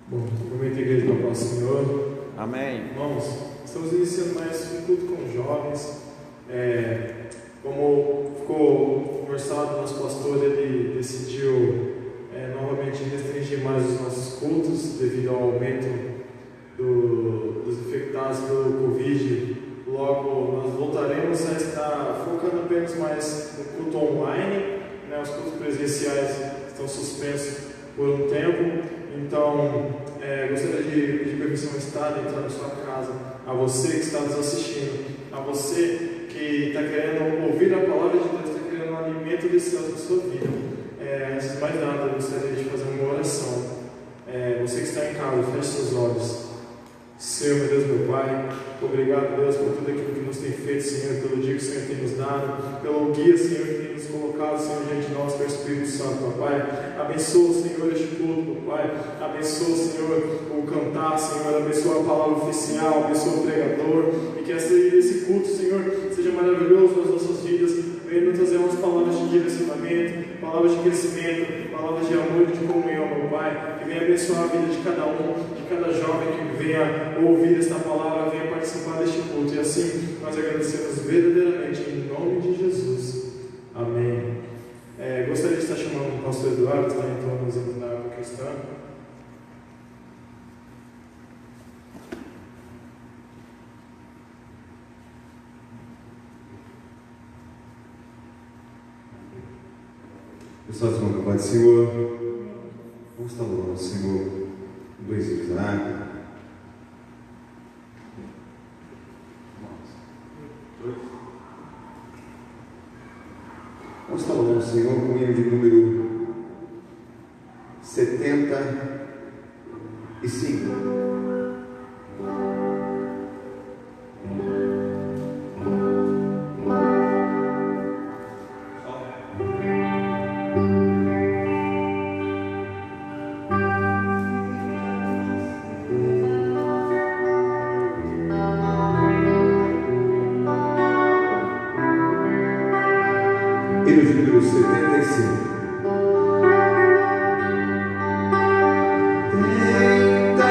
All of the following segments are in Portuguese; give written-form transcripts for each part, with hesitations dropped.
Bom, cumprimento a igreja do nosso Senhor. Amém. Irmãos, estamos iniciando mais um culto com jovens. Como ficou conversado, nosso pastor ele decidiu novamente restringir mais os nossos cultos devido ao aumento dos infectados pelo Covid. Logo, nós voltaremos a estar focando apenas mais no culto online. Os cultos presenciais estão suspensos por um tempo. Então, gostaria de pedir permissão ao Estado de entrar na sua casa, a você que está nos assistindo, a você que está querendo ouvir a palavra de Deus, está querendo um alimento de céus na sua vida. Antes de mais nada, eu gostaria de fazer uma oração. Você que está em casa, feche seus olhos. Senhor, meu Deus, meu Pai, obrigado, Deus, por tudo aquilo que nos tem feito, Senhor, pelo dia que o Senhor tem nos dado, pelo guia, Senhor, que tem nos colocado, Senhor, diante de nós, pelo Espírito Santo, meu Pai. Abençoa, Senhor, este culto, meu Pai. Abençoa, Senhor, o cantar, Senhor. Abençoa a palavra oficial, abençoa o pregador. E que esse culto, Senhor, seja maravilhoso nas nossas vidas. Venha nos trazer umas palavras de direcionamento, palavras de crescimento, palavras de amor e de comunhão, meu Pai. Que venha abençoar a vida de cada um, de cada jovem que venha ouvir esta palavra, venha participar deste culto. E assim nós agradecemos verdadeiramente em nome de Jesus. Amém. Gostaria de estar chamando o pastor Eduardo, que está entrando na água cristã. Pessoal, vamos ao Pai do Senhor. Vamos estar louvando ao Senhor. 2 litros de água. Vamos estar louvando ao Senhor com o hino de número 75. Hino de número 75. Tenta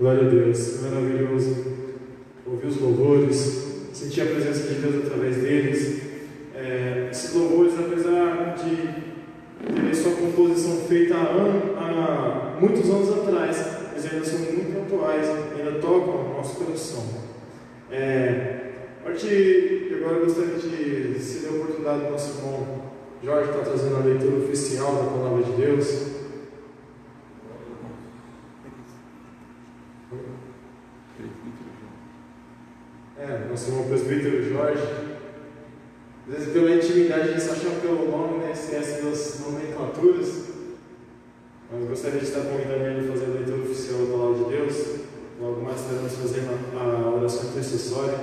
Glória a Deus, é maravilhoso ouvir os louvores, sentir a presença de Deus através deles. Esses louvores, apesar de terem sua composição feita há muitos anos atrás, eles ainda são muito atuais, ainda tocam o nosso coração. A partir de agora eu gostaria de ceder a oportunidade do nosso irmão Jorge estar trazendo a leitura oficial da Palavra de Deus. Nosso irmão presbítero Jorge. Às vezes, pela intimidade, a gente se acha pelo nome, né? Esquece das nomenclaturas. Mas gostaria de estar convidando ele a fazer a leitura oficial da Palavra de Deus. Logo mais estaremos fazendo a oração intercessória.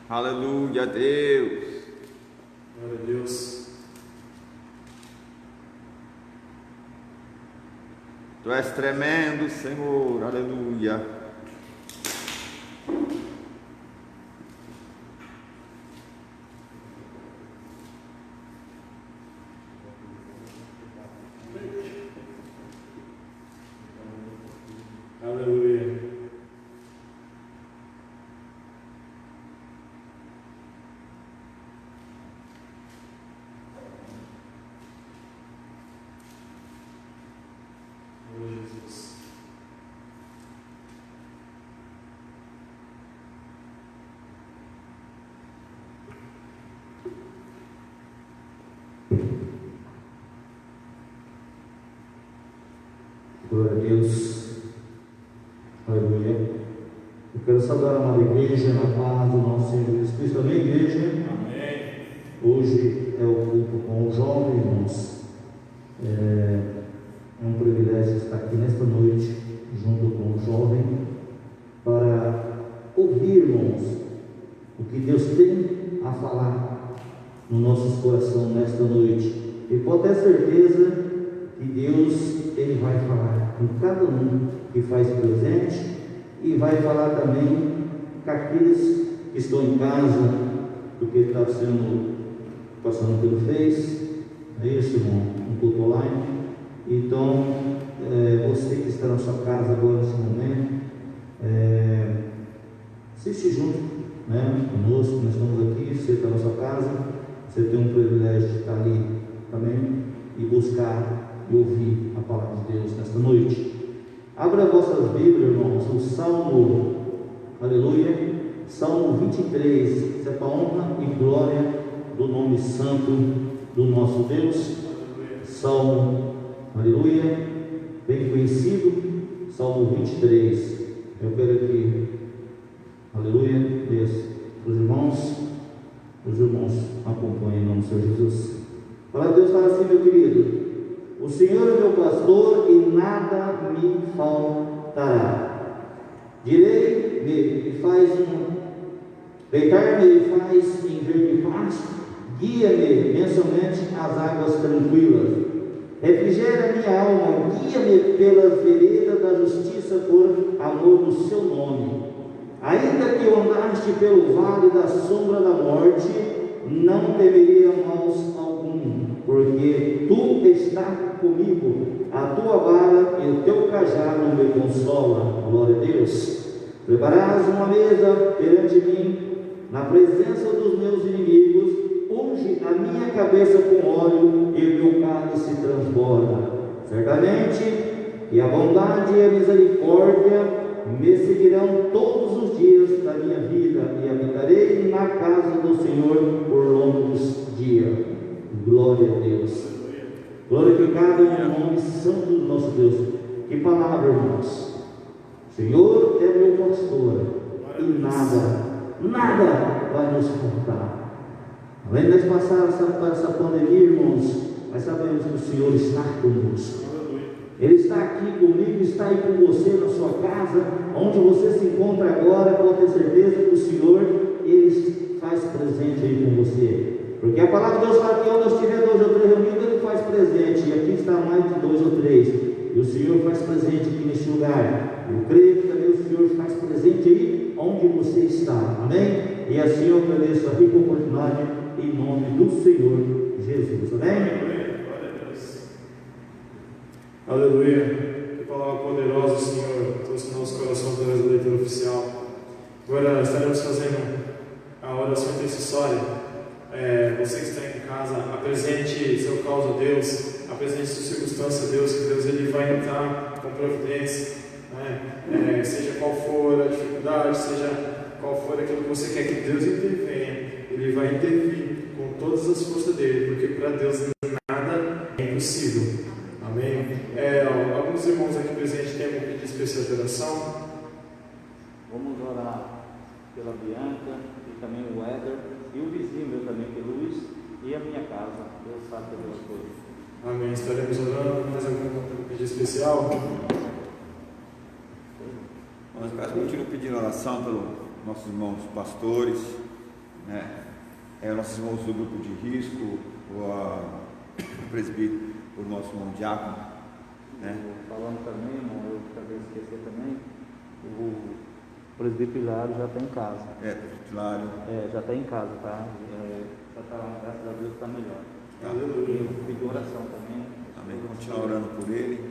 Aleluia a Deus. Glória a Deus. Tu és tremendo, Senhor, aleluia. Aleluia. Jesus. Glória a Deus. Aleluia. Eu quero saudar a amada igreja na paz do nosso Senhor Jesus Cristo. Amém, igreja? Amém. Hoje é o culto com os jovens, irmãos. É um privilégio estar aqui nesta noite, junto com o jovem, para ouvir, irmãos, o que Deus tem a falar no nosso coração nesta noite. E pode ter certeza que Deus, Ele vai falar com cada um que faz presente e vai falar também com aqueles que estão em casa, porque está passando pelo Face, é isso, irmão? Um culto online. Então, você que está na sua casa agora nesse momento, assiste junto, né, conosco. Nós estamos aqui. Você está na sua casa, você tem um privilégio de estar ali também e buscar e ouvir a palavra de Deus nesta noite. Abra vossas Bíblias, irmãos, o Salmo, aleluia, Salmo 23, isso é para a honra e glória do nome santo do nosso Deus. Salmo, aleluia, bem conhecido, Salmo 23. Eu quero aqui, aleluia, os irmãos acompanhem em nome do Senhor Jesus. Fala, Deus fala assim, meu querido: o Senhor é meu pastor e nada me faltará. Direi-me e deitar-me e faz em verde pasto, guia-me mensalmente às águas tranquilas. Refrigera minha alma, guia-me pelas veredas da justiça por amor do seu nome. Ainda que eu andaste pelo vale da sombra da morte, não temeria mal algum, porque tu estás comigo, a tua vara e o teu cajado me consola. Glória a Deus. Prepararás uma mesa perante mim, na presença dos meus inimigos. Unge a minha cabeça com óleo e o meu cálice transborda. Certamente que a bondade e a misericórdia me seguirão todos os dias da minha vida, e habitarei na casa do Senhor por longos dias. Glória a Deus. Glorificado é o nome santo do nosso Deus. Que palavra, irmãos. O Senhor é meu pastor e nada vai nos faltar. Além de passar essa pandemia, irmãos, nós sabemos que o Senhor está conosco. Ele está aqui comigo, está aí com você na sua casa, onde você se encontra agora. Pode ter certeza que o Senhor, Ele faz presente aí com você. Porque a palavra de Deus fala que onde estiver 2 ou 3 reunidos, Ele faz presente. E aqui está mais de 2 ou 3. E o Senhor faz presente aqui neste lugar. Eu creio que também o Senhor faz presente aí onde você está. Amém? E assim eu agradeço a rica oportunidade em nome do Senhor Jesus. Amém? Aleluia. Que palavra poderosa o Senhor trouxe no nosso coração através da leitura oficial. Agora estaremos fazendo a oração intercessória. Você que está em casa, apresente seu caso a Deus, apresente sua circunstância a Deus, que Deus ele vai entrar com providência, né? Seja qual for a dificuldade, seja qual for aquilo que você quer que Deus intervenha, Ele vai intervir com todas as forças dele, porque para Deus nada é impossível. Amém? Alguns irmãos aqui presentes têm um pedido especial de oração. Vamos orar pela Bianca e também o Éder e o vizinho meu também, que é Luiz, e a minha casa. Deus sabe todas as coisas. Amém. Estaremos orando. Mais algum pedido especial? Nós continuamos pedindo oração pelos nossos irmãos pastores, né? Nossos irmãos do grupo de risco, o presbítero, o nosso irmão diácono, né? Falando também, irmão, eu acabei de esquecer também, o presbítero Hilário já está em casa. Hilário. Já está em casa, tá? Graças a Deus está melhor. Aleluia. Eu pedi oração também. Amém. Continuar orando por ele.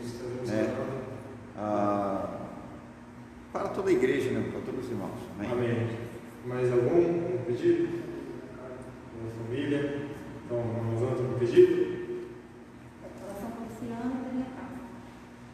Para toda a igreja, né? Para todos os irmãos. Amém. Amém. Mais algum pedido? Uma família? Então, vamos lá, tem um pedido?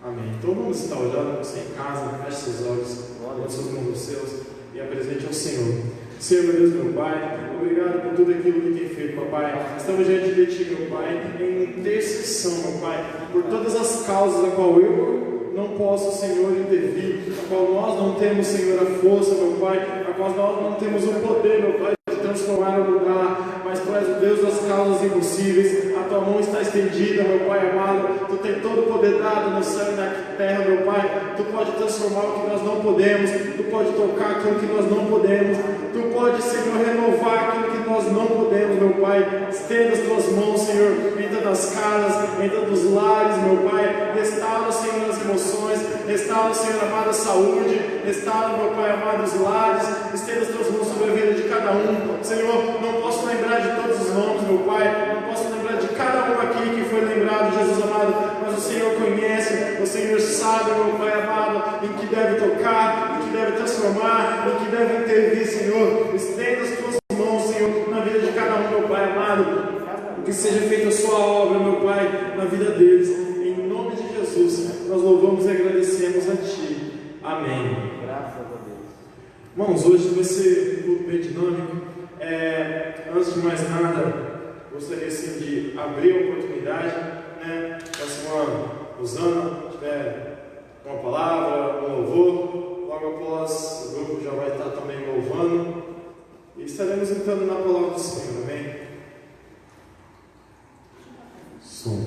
Amém. Então vamos estar orando, você em casa, feche seus olhos, olhe seus mãos nos seus e apresente ao Senhor. Senhor, meu Deus, meu Pai, obrigado por tudo aquilo que tem feito, papai. Estamos diante de Ti, meu Pai, em intercessão, meu Pai, por todas as causas a qual eu não posso, Senhor, intervir, a qual nós não temos, Senhor, a força, meu Pai, a qual nós não temos o poder, meu Pai, de transformar o lugar, mas Tu és o Deus das causas impossíveis. A Tua mão está estendida, meu Pai amado. Tu tem todo o poder dado no céu e na terra, meu Pai. Tu pode transformar o que nós não podemos. Tu pode tocar aquilo que nós não podemos. Tu pode, Senhor, renovar aquilo que nós não podemos, meu Pai. Estenda as Tuas mãos, Senhor, dentro das casas, dentro dos lares, meu Pai. Restaura, Senhor, as emoções. Restaura, Senhor amado, a saúde. Restaura, meu Pai amado, os lares. Estenda as Tuas mãos sobre a vida de cada um. Senhor, não posso lembrar de todos os nomes, meu Pai. Não posso lembrar de cada um aqui que foi lembrado, Jesus amado. Mas o Senhor conhece, o Senhor sabe, meu Pai amado, em que deve tocar, em que deve transformar, em que deve intervir, Senhor. Estenda as Tuas mãos, Senhor, na vida de cada um, meu Pai amado. Que seja feita a Sua obra, meu Pai, na vida deles. Em nome de Jesus, nós louvamos e agradecemos a Ti. Amém. Graças a Deus. Irmãos, hoje vai ser um culto bem dinâmico. Antes de mais nada, gostaria assim, de abrir a oportunidade, né? Se uma Rosana tiver uma palavra, um louvor, logo após o grupo já vai estar também louvando e estaremos entrando na palavra do Senhor, amém? Som.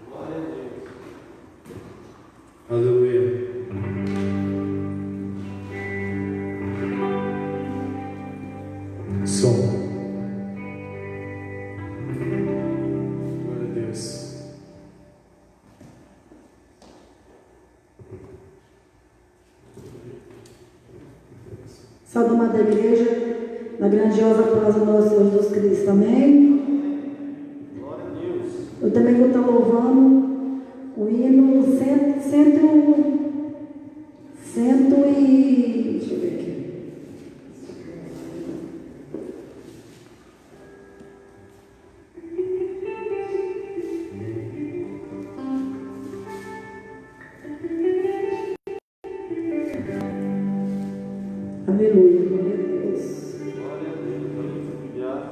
Glória a Deus. Aleluia. Som. Glória a Deus. Salve, amada igreja, na grandiosa paz do nosso Senhor Jesus Cristo, amém? Glória a Deus. Eu também vou estar louvando o hino deixa eu ver aqui. Aleluia, glória a Deus. Glória a Deus. Obrigado.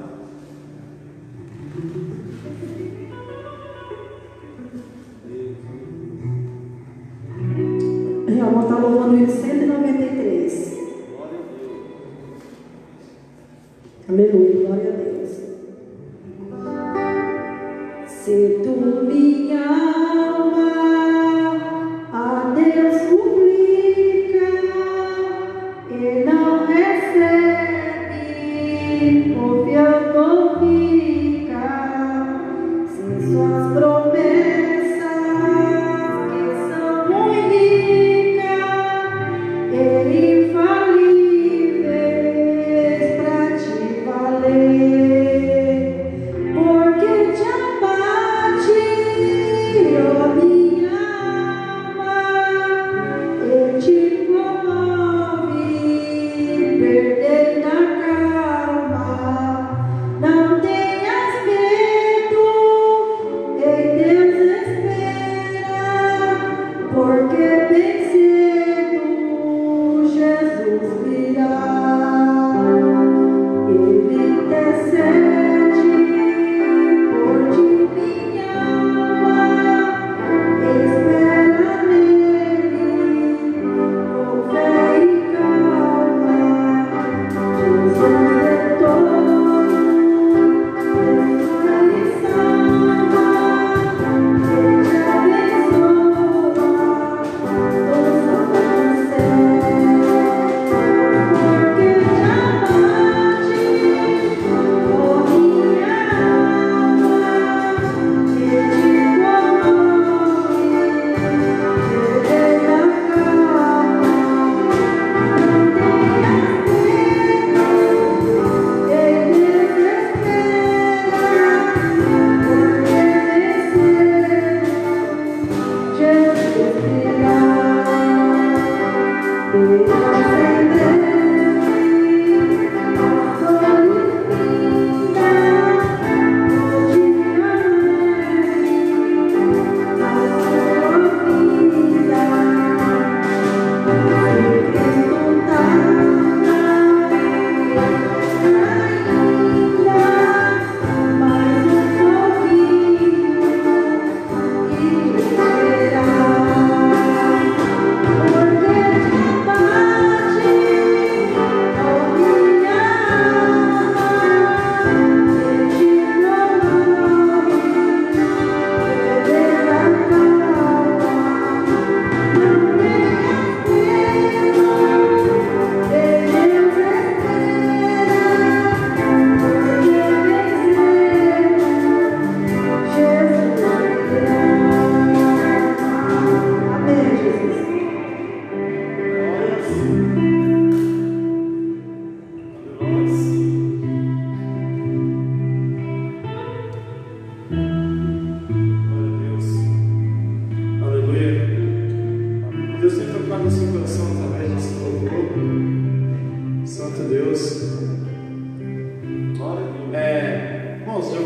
Eu vou estar louvando o hino 193. Glória a Deus. Aleluia, glória a Deus. Se tu minha alma a Deus suplica e não recebe, confiando ou fica, se suas promessas que são muito ricas e infalíveis pra te valer, porque te abate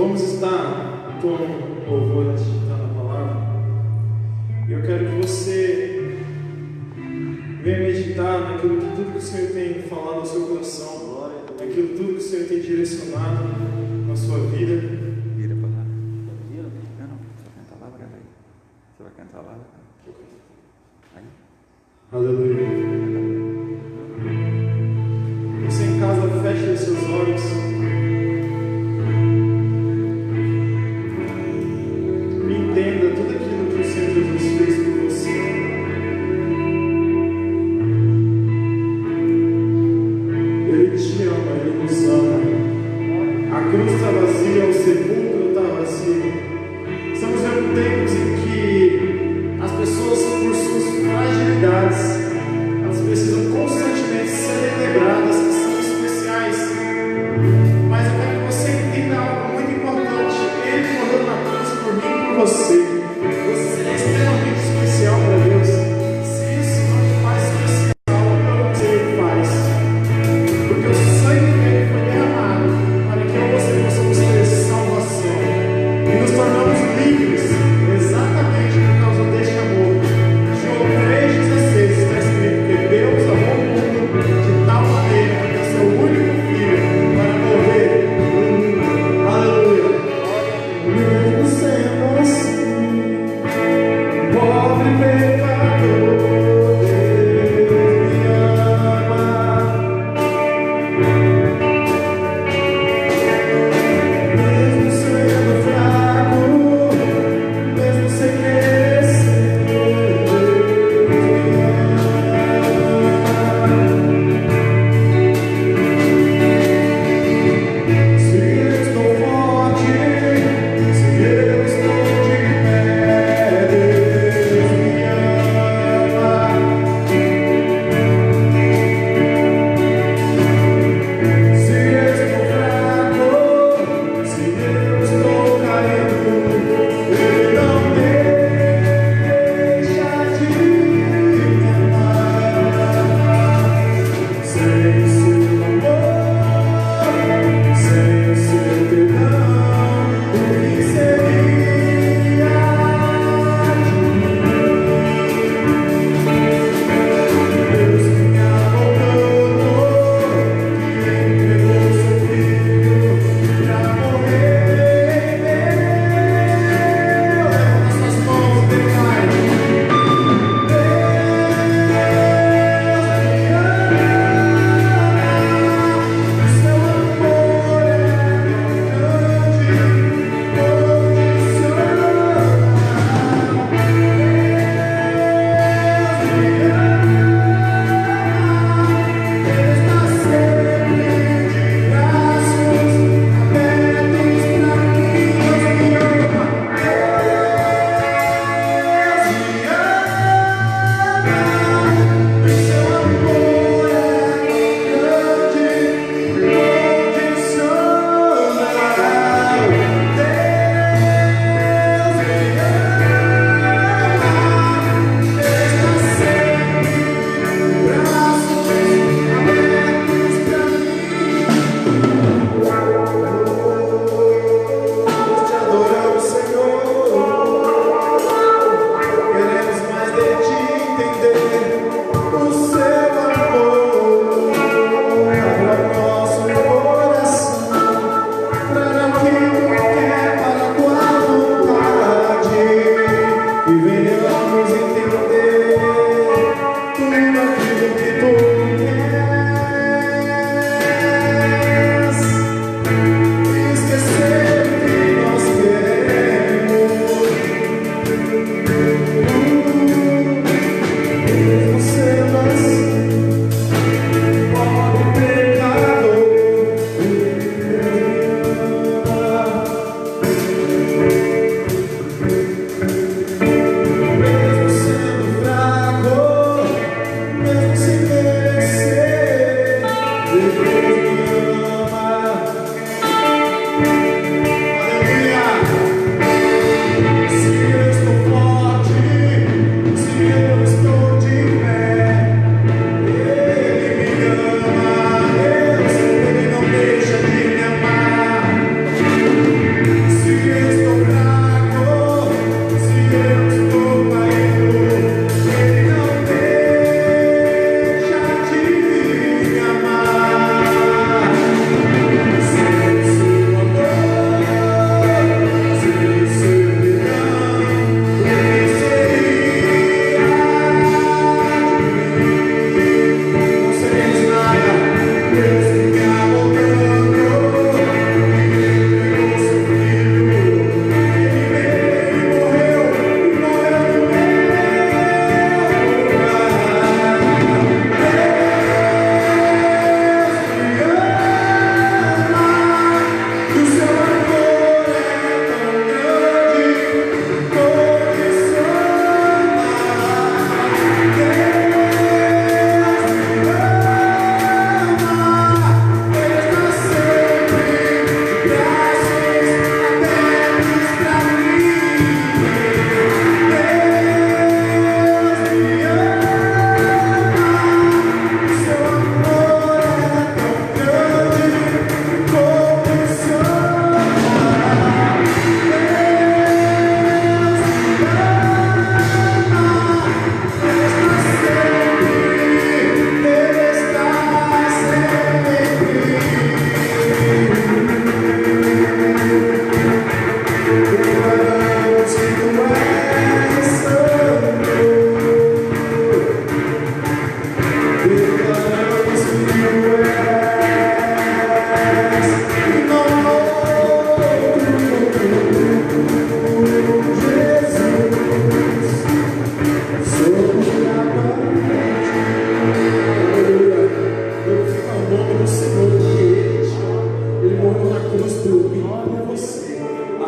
vamos estar em tom louvor antes de entrar na palavra. E eu quero que você venha meditar naquilo que tudo que o Senhor tem falado ao seu coração, naquilo tudo que o Senhor tem direcionado na sua vida. Vira para lá. Não, só cantar lá, vai. Você vai cantar lá? Aí. Aleluia. Você em casa, feche os seus olhos. E entenda tudo aquilo que o Senhor Jesus fez por você. Ele te ama, Ele nos ama. A cruz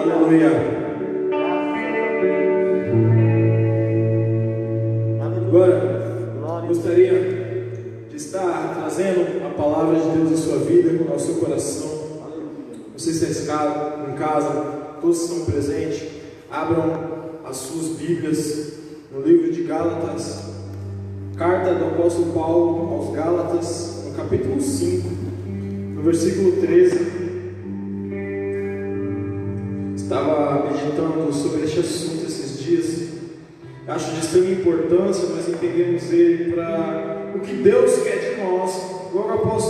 Aleluia. Agora, gostaria de estar trazendo a palavra de Deus em sua vida, ao seu coração. Você está em casa, todos estão presentes. Abram as suas Bíblias no livro de Gálatas, carta do apóstolo Paulo aos Gálatas, no capítulo 5, no versículo 13. Estava meditando sobre este assunto esses dias. Acho de extrema importância nós entendemos ele para o que Deus quer de nós logo após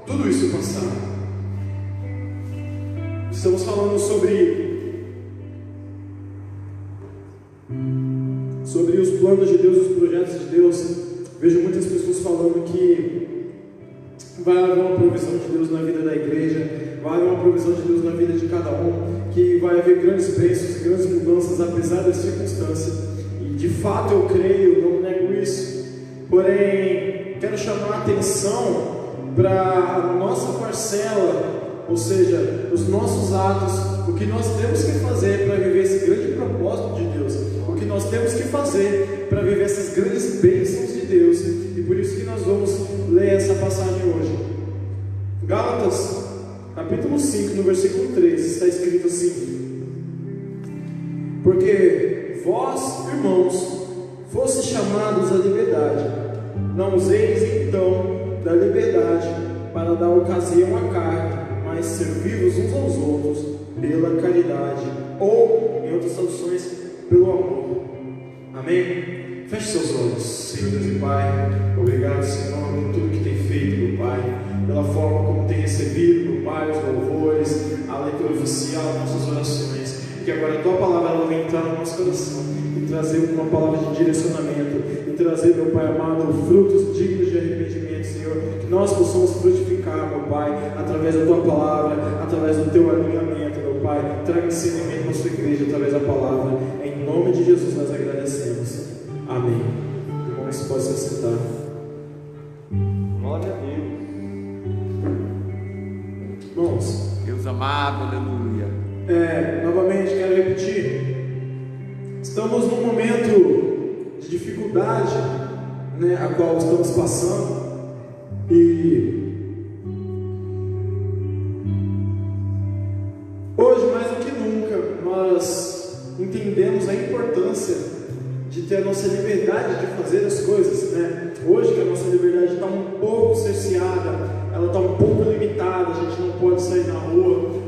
tudo isso passar. Estamos falando sobre os planos de Deus, os projetos de Deus. Vejo muitas pessoas falando que vai haver uma provisão de Deus na vida da igreja, vai haver uma provisão de Deus na vida de cada um, que vai haver grandes bênçãos, grandes mudanças apesar das circunstâncias. E de fato eu creio, não nego isso. Porém, quero chamar a atenção para a nossa parcela, ou seja, os nossos atos, o que nós temos que fazer para viver esse grande propósito de Deus, o que nós temos que fazer para viver essas grandes bênçãos de Deus. E por isso que nós vamos ler essa passagem hoje. Gálatas, capítulo 5, no versículo 13, está escrito assim: porque vós, irmãos, fostes chamados à liberdade, não useis então da liberdade para dar ocasião à carne, mas servi-vos uns aos outros pela caridade, ou, em outras traduções, pelo amor. Amém? Feche seus olhos. Senhor Deus e Pai, obrigado, Senhor, por tudo que tem feito, meu Pai, pela forma como tem recebido, meu Pai, os louvores, a leitura oficial, nossas orações. Que agora a Tua palavra ela venha entrar no nosso coração e trazer uma palavra de direcionamento, e trazer, meu Pai amado, frutos dignos de arrependimento, Senhor. Que nós possamos frutificar, meu Pai, através da Tua palavra, através do Teu alinhamento, meu Pai. Traga discernimento para a Sua igreja através da palavra. Em nome de Jesus nós agradecemos. Amém. Irmãos, pode se sentar. Glória a Deus. Irmãos, Deus amado, aleluia. Novamente quero repetir. Estamos num momento de dificuldade, né, a qual estamos passando. E hoje, mais do que nunca, nós entendemos a importância de ter a nossa liberdade de fazer as coisas, né? Hoje que a nossa liberdade está um pouco cerceada, ela está um pouco limitada, a gente não pode sair na rua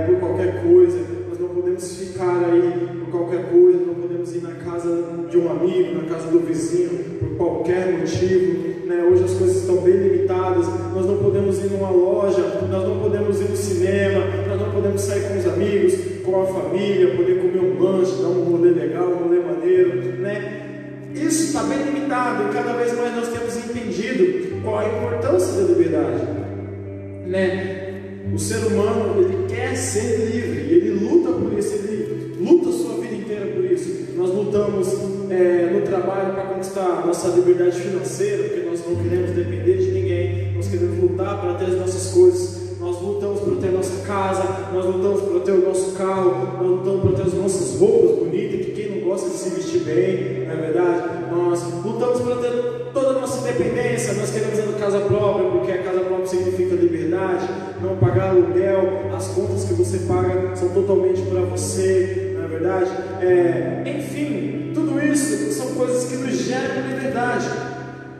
por qualquer coisa, nós não podemos ficar aí por qualquer coisa, não podemos ir na casa de um amigo, na casa do vizinho, por qualquer motivo, né? Hoje as coisas estão bem limitadas, nós não podemos ir numa loja, nós não podemos ir no cinema, nós não podemos sair com os amigos, com a família, poder comer um lanche, dar um rolê legal, um rolê maneiro, né? Isso está bem limitado e cada vez mais nós temos entendido qual a importância da liberdade, né? O ser humano, ele quer ser livre, ele luta por isso, ele luta a sua vida inteira por isso. Nós lutamos no trabalho para conquistar a nossa liberdade financeira, porque nós não queremos depender de ninguém, nós queremos lutar para ter as nossas coisas. Nós lutamos para ter a nossa casa, nós lutamos para ter o nosso carro, nós lutamos para ter as nossas roupas bonitas, que quem não gosta de se vestir bem, não é verdade? Nós lutamos para ter toda a nossa independência, nós queremos ter casa própria, porque a casa própria significa liberdade, não pagar aluguel, as contas que você paga são totalmente para você, não é verdade? Enfim, tudo isso são coisas que nos geram liberdade,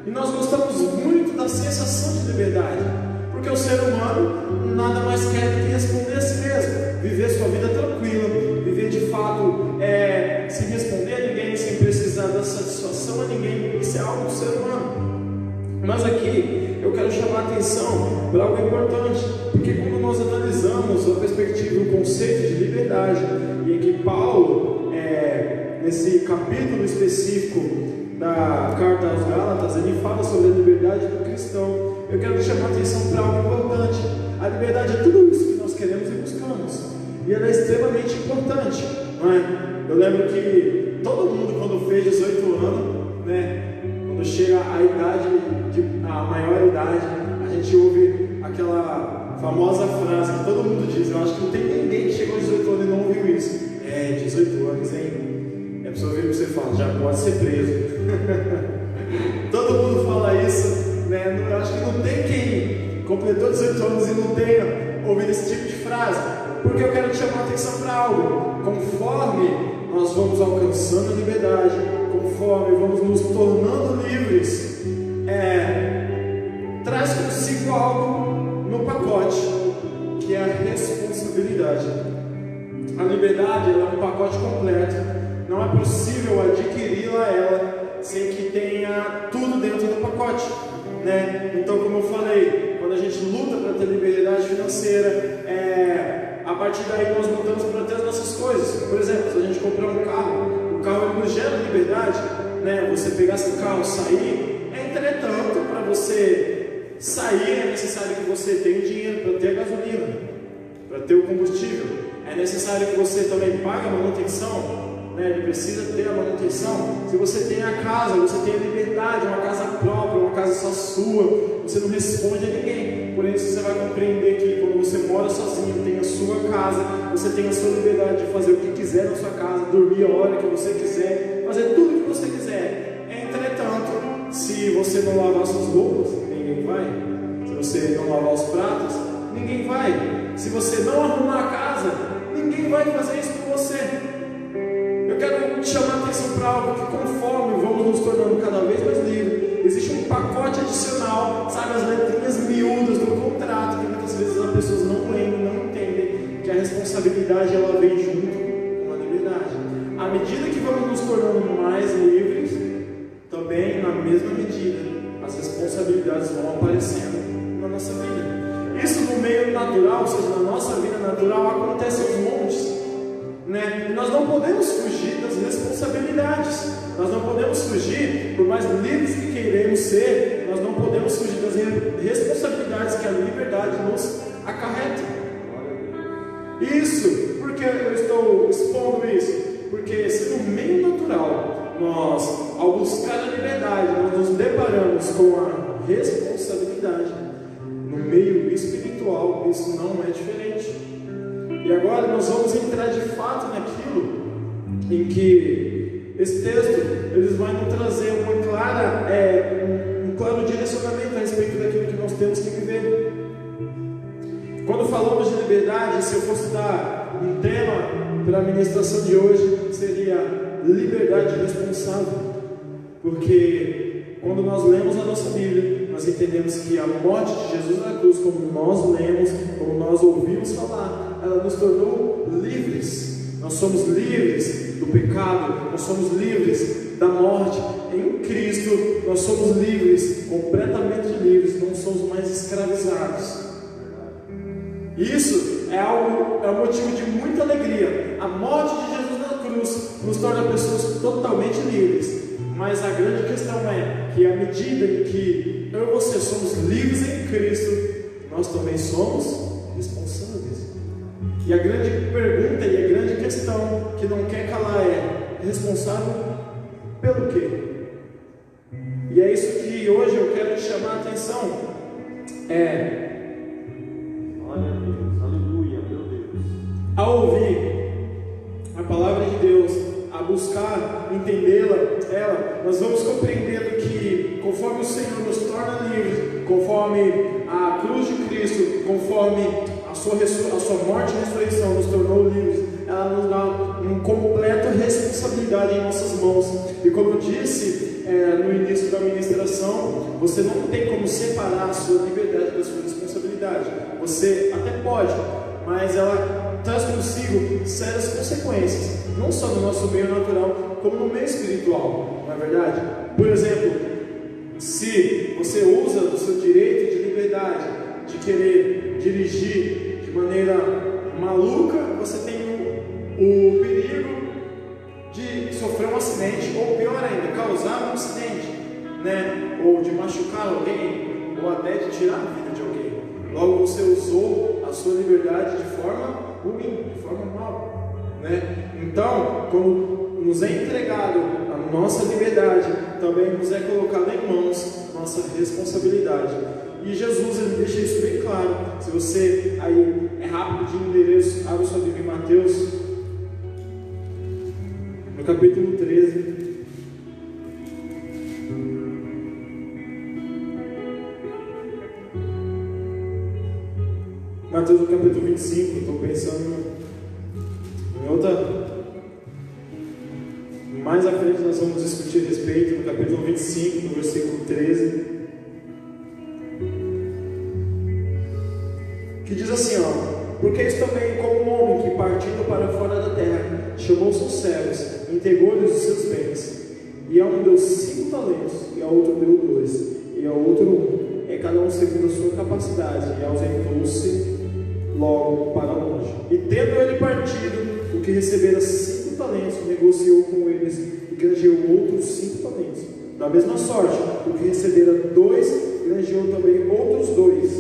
e nós gostamos muito da sensação de liberdade, porque o ser humano nada mais quer do que responder a si mesmo, viver sua vida tranquila, viver de fato sem responder a ninguém, sem precisar dar satisfação a ninguém. Isso é algo do ser humano. Mas aqui eu quero chamar a atenção para algo importante, porque quando nós analisamos a perspectiva e o conceito de liberdade, e aqui Paulo, nesse capítulo específico da carta aos Gálatas, ele fala sobre a liberdade do cristão. Eu quero chamar a atenção para algo importante. A liberdade é tudo isso que nós queremos e buscamos, e ela é extremamente importante, não é? Eu lembro que todo mundo, quando fez 18 anos, né, quando chega a idade, a maior idade, a gente ouve aquela famosa frase que todo mundo diz. Eu acho que não tem ninguém que chegou aos 18 anos e não pessoa vira para você e fala, já pode ser preso. Todo mundo fala isso, né? Eu acho que não tem quem completou 18 anos e não tenha ouvido esse tipo de frase. Porque eu quero te chamar a atenção para algo. Conforme nós vamos alcançando a liberdade, conforme vamos nos tornando livres, traz consigo algo no pacote, que é a responsabilidade. A liberdade é um pacote completo. Não é possível adquiri-la ela sem que tenha tudo dentro do pacote, né? Então, como eu falei, quando a gente luta para ter liberdade financeira, a partir daí nós lutamos para ter as nossas coisas. Por exemplo, se a gente comprar um carro, o carro ele nos gera liberdade, né? Você pegar seu carro, sair. Entretanto, para você sair é necessário que você tenha dinheiro para ter a gasolina, para ter o combustível. É necessário que você também pague a manutenção, né? Ele precisa ter a manutenção. Se você tem a casa, você tem a liberdade, uma casa própria, uma casa só sua, você não responde a ninguém. Por isso você vai compreender que quando você mora sozinho, tem a sua casa, você tem a sua liberdade de fazer o que quiser na sua casa, dormir a hora que você quiser, fazer tudo o que você quiser. Entretanto, se você não lavar suas roupas, ninguém vai. Se você não lavar os pratos, ninguém vai. Se você não arrumar a casa, ninguém vai fazer isso por você. Eu quero te chamar a atenção para algo que, conforme vamos nos tornando cada vez mais livres, existe um pacote adicional, sabe, as letrinhas miúdas do contrato, que muitas vezes as pessoas não leem, não entendem, que a responsabilidade ela vem junto com a liberdade. À medida que vamos nos tornando mais livres, também, na mesma medida, as responsabilidades vão aparecendo na nossa vida. Isso no meio natural, ou seja, na nossa vida natural, acontece aos montes, né? E nós não podemos fugir das responsabilidades. Nós não podemos fugir, por mais livres que queremos ser, nós não podemos fugir das responsabilidades que a liberdade nos acarreta. Isso, porque eu estou expondo isso? Porque se no meio natural nós, ao buscar a liberdade, nós nos deparamos com a responsabilidade, no meio espiritual isso não é diferente. E agora nós vamos entrar de fato naquilo em que esse texto eles vai nos trazer um claro direcionamento a respeito daquilo que nós temos que viver. Quando falamos de liberdade, se eu fosse dar um tema para a ministração de hoje, seria liberdade responsável. Porque quando nós lemos a nossa Bíblia, nós entendemos que a morte de Jesus na cruz, como nós lemos, como nós ouvimos falar, ela nos tornou livres. Nós somos livres do pecado, nós somos livres da morte. Em Cristo nós somos livres, completamente livres, não somos mais escravizados. Isso é um motivo de muita alegria. A morte de Jesus na cruz nos torna pessoas totalmente livres. Mas a grande questão é que à medida em que eu e você somos livres em Cristo, nós também somos responsáveis. E a grande pergunta e a grande questão que não quer calar é: responsável pelo quê? E é isso que hoje eu quero te chamar a atenção. Glória a Deus, aleluia, meu Deus. A ouvir a palavra de Deus, a buscar entendê-la, nós vamos compreendendo que conforme o Senhor nos torna livres, conforme a cruz de Cristo, conforme a sua morte e ressurreição nos tornou livres, ela nos dá uma completa responsabilidade em nossas mãos. E como eu disse no início da ministração, você não tem como separar a sua liberdade da sua responsabilidade. Você até pode, mas ela traz consigo sérias consequências, não só no nosso meio natural, como no meio espiritual, não é verdade? Por exemplo, se você usa do seu direito de liberdade, de querer dirigir de maneira maluca, você tem o perigo de sofrer um acidente, ou pior ainda, causar um acidente, né? Ou de machucar alguém, ou até de tirar a vida de alguém. Logo você usou a sua liberdade de forma ruim, de forma mal, né? Então, como nos é entregado a nossa liberdade, também nos é colocada em mãos nossa responsabilidade. E Jesus ele deixa isso bem claro. Se você aí é rápido de endereço, abre sua Bíblia em Mateus, no capítulo 13. Mateus no capítulo 25, estou pensando em outra. Mais à frente nós vamos discutir a respeito, no capítulo 25, no versículo 13, que diz assim, porque isso também, como um homem que partindo para fora da terra, chamou seus servos, entregou-lhes os seus bens, e a um deu 5 talentos, e a outro deu 2, e a outro 1, e cada um segundo a sua capacidade, e ausentou-se logo para longe. E tendo ele partido, o que recebera 5 talentos, negociou com eles e granjeou outros 5 talentos. Da mesma sorte, o que recebera 2, granjeou também outros 2.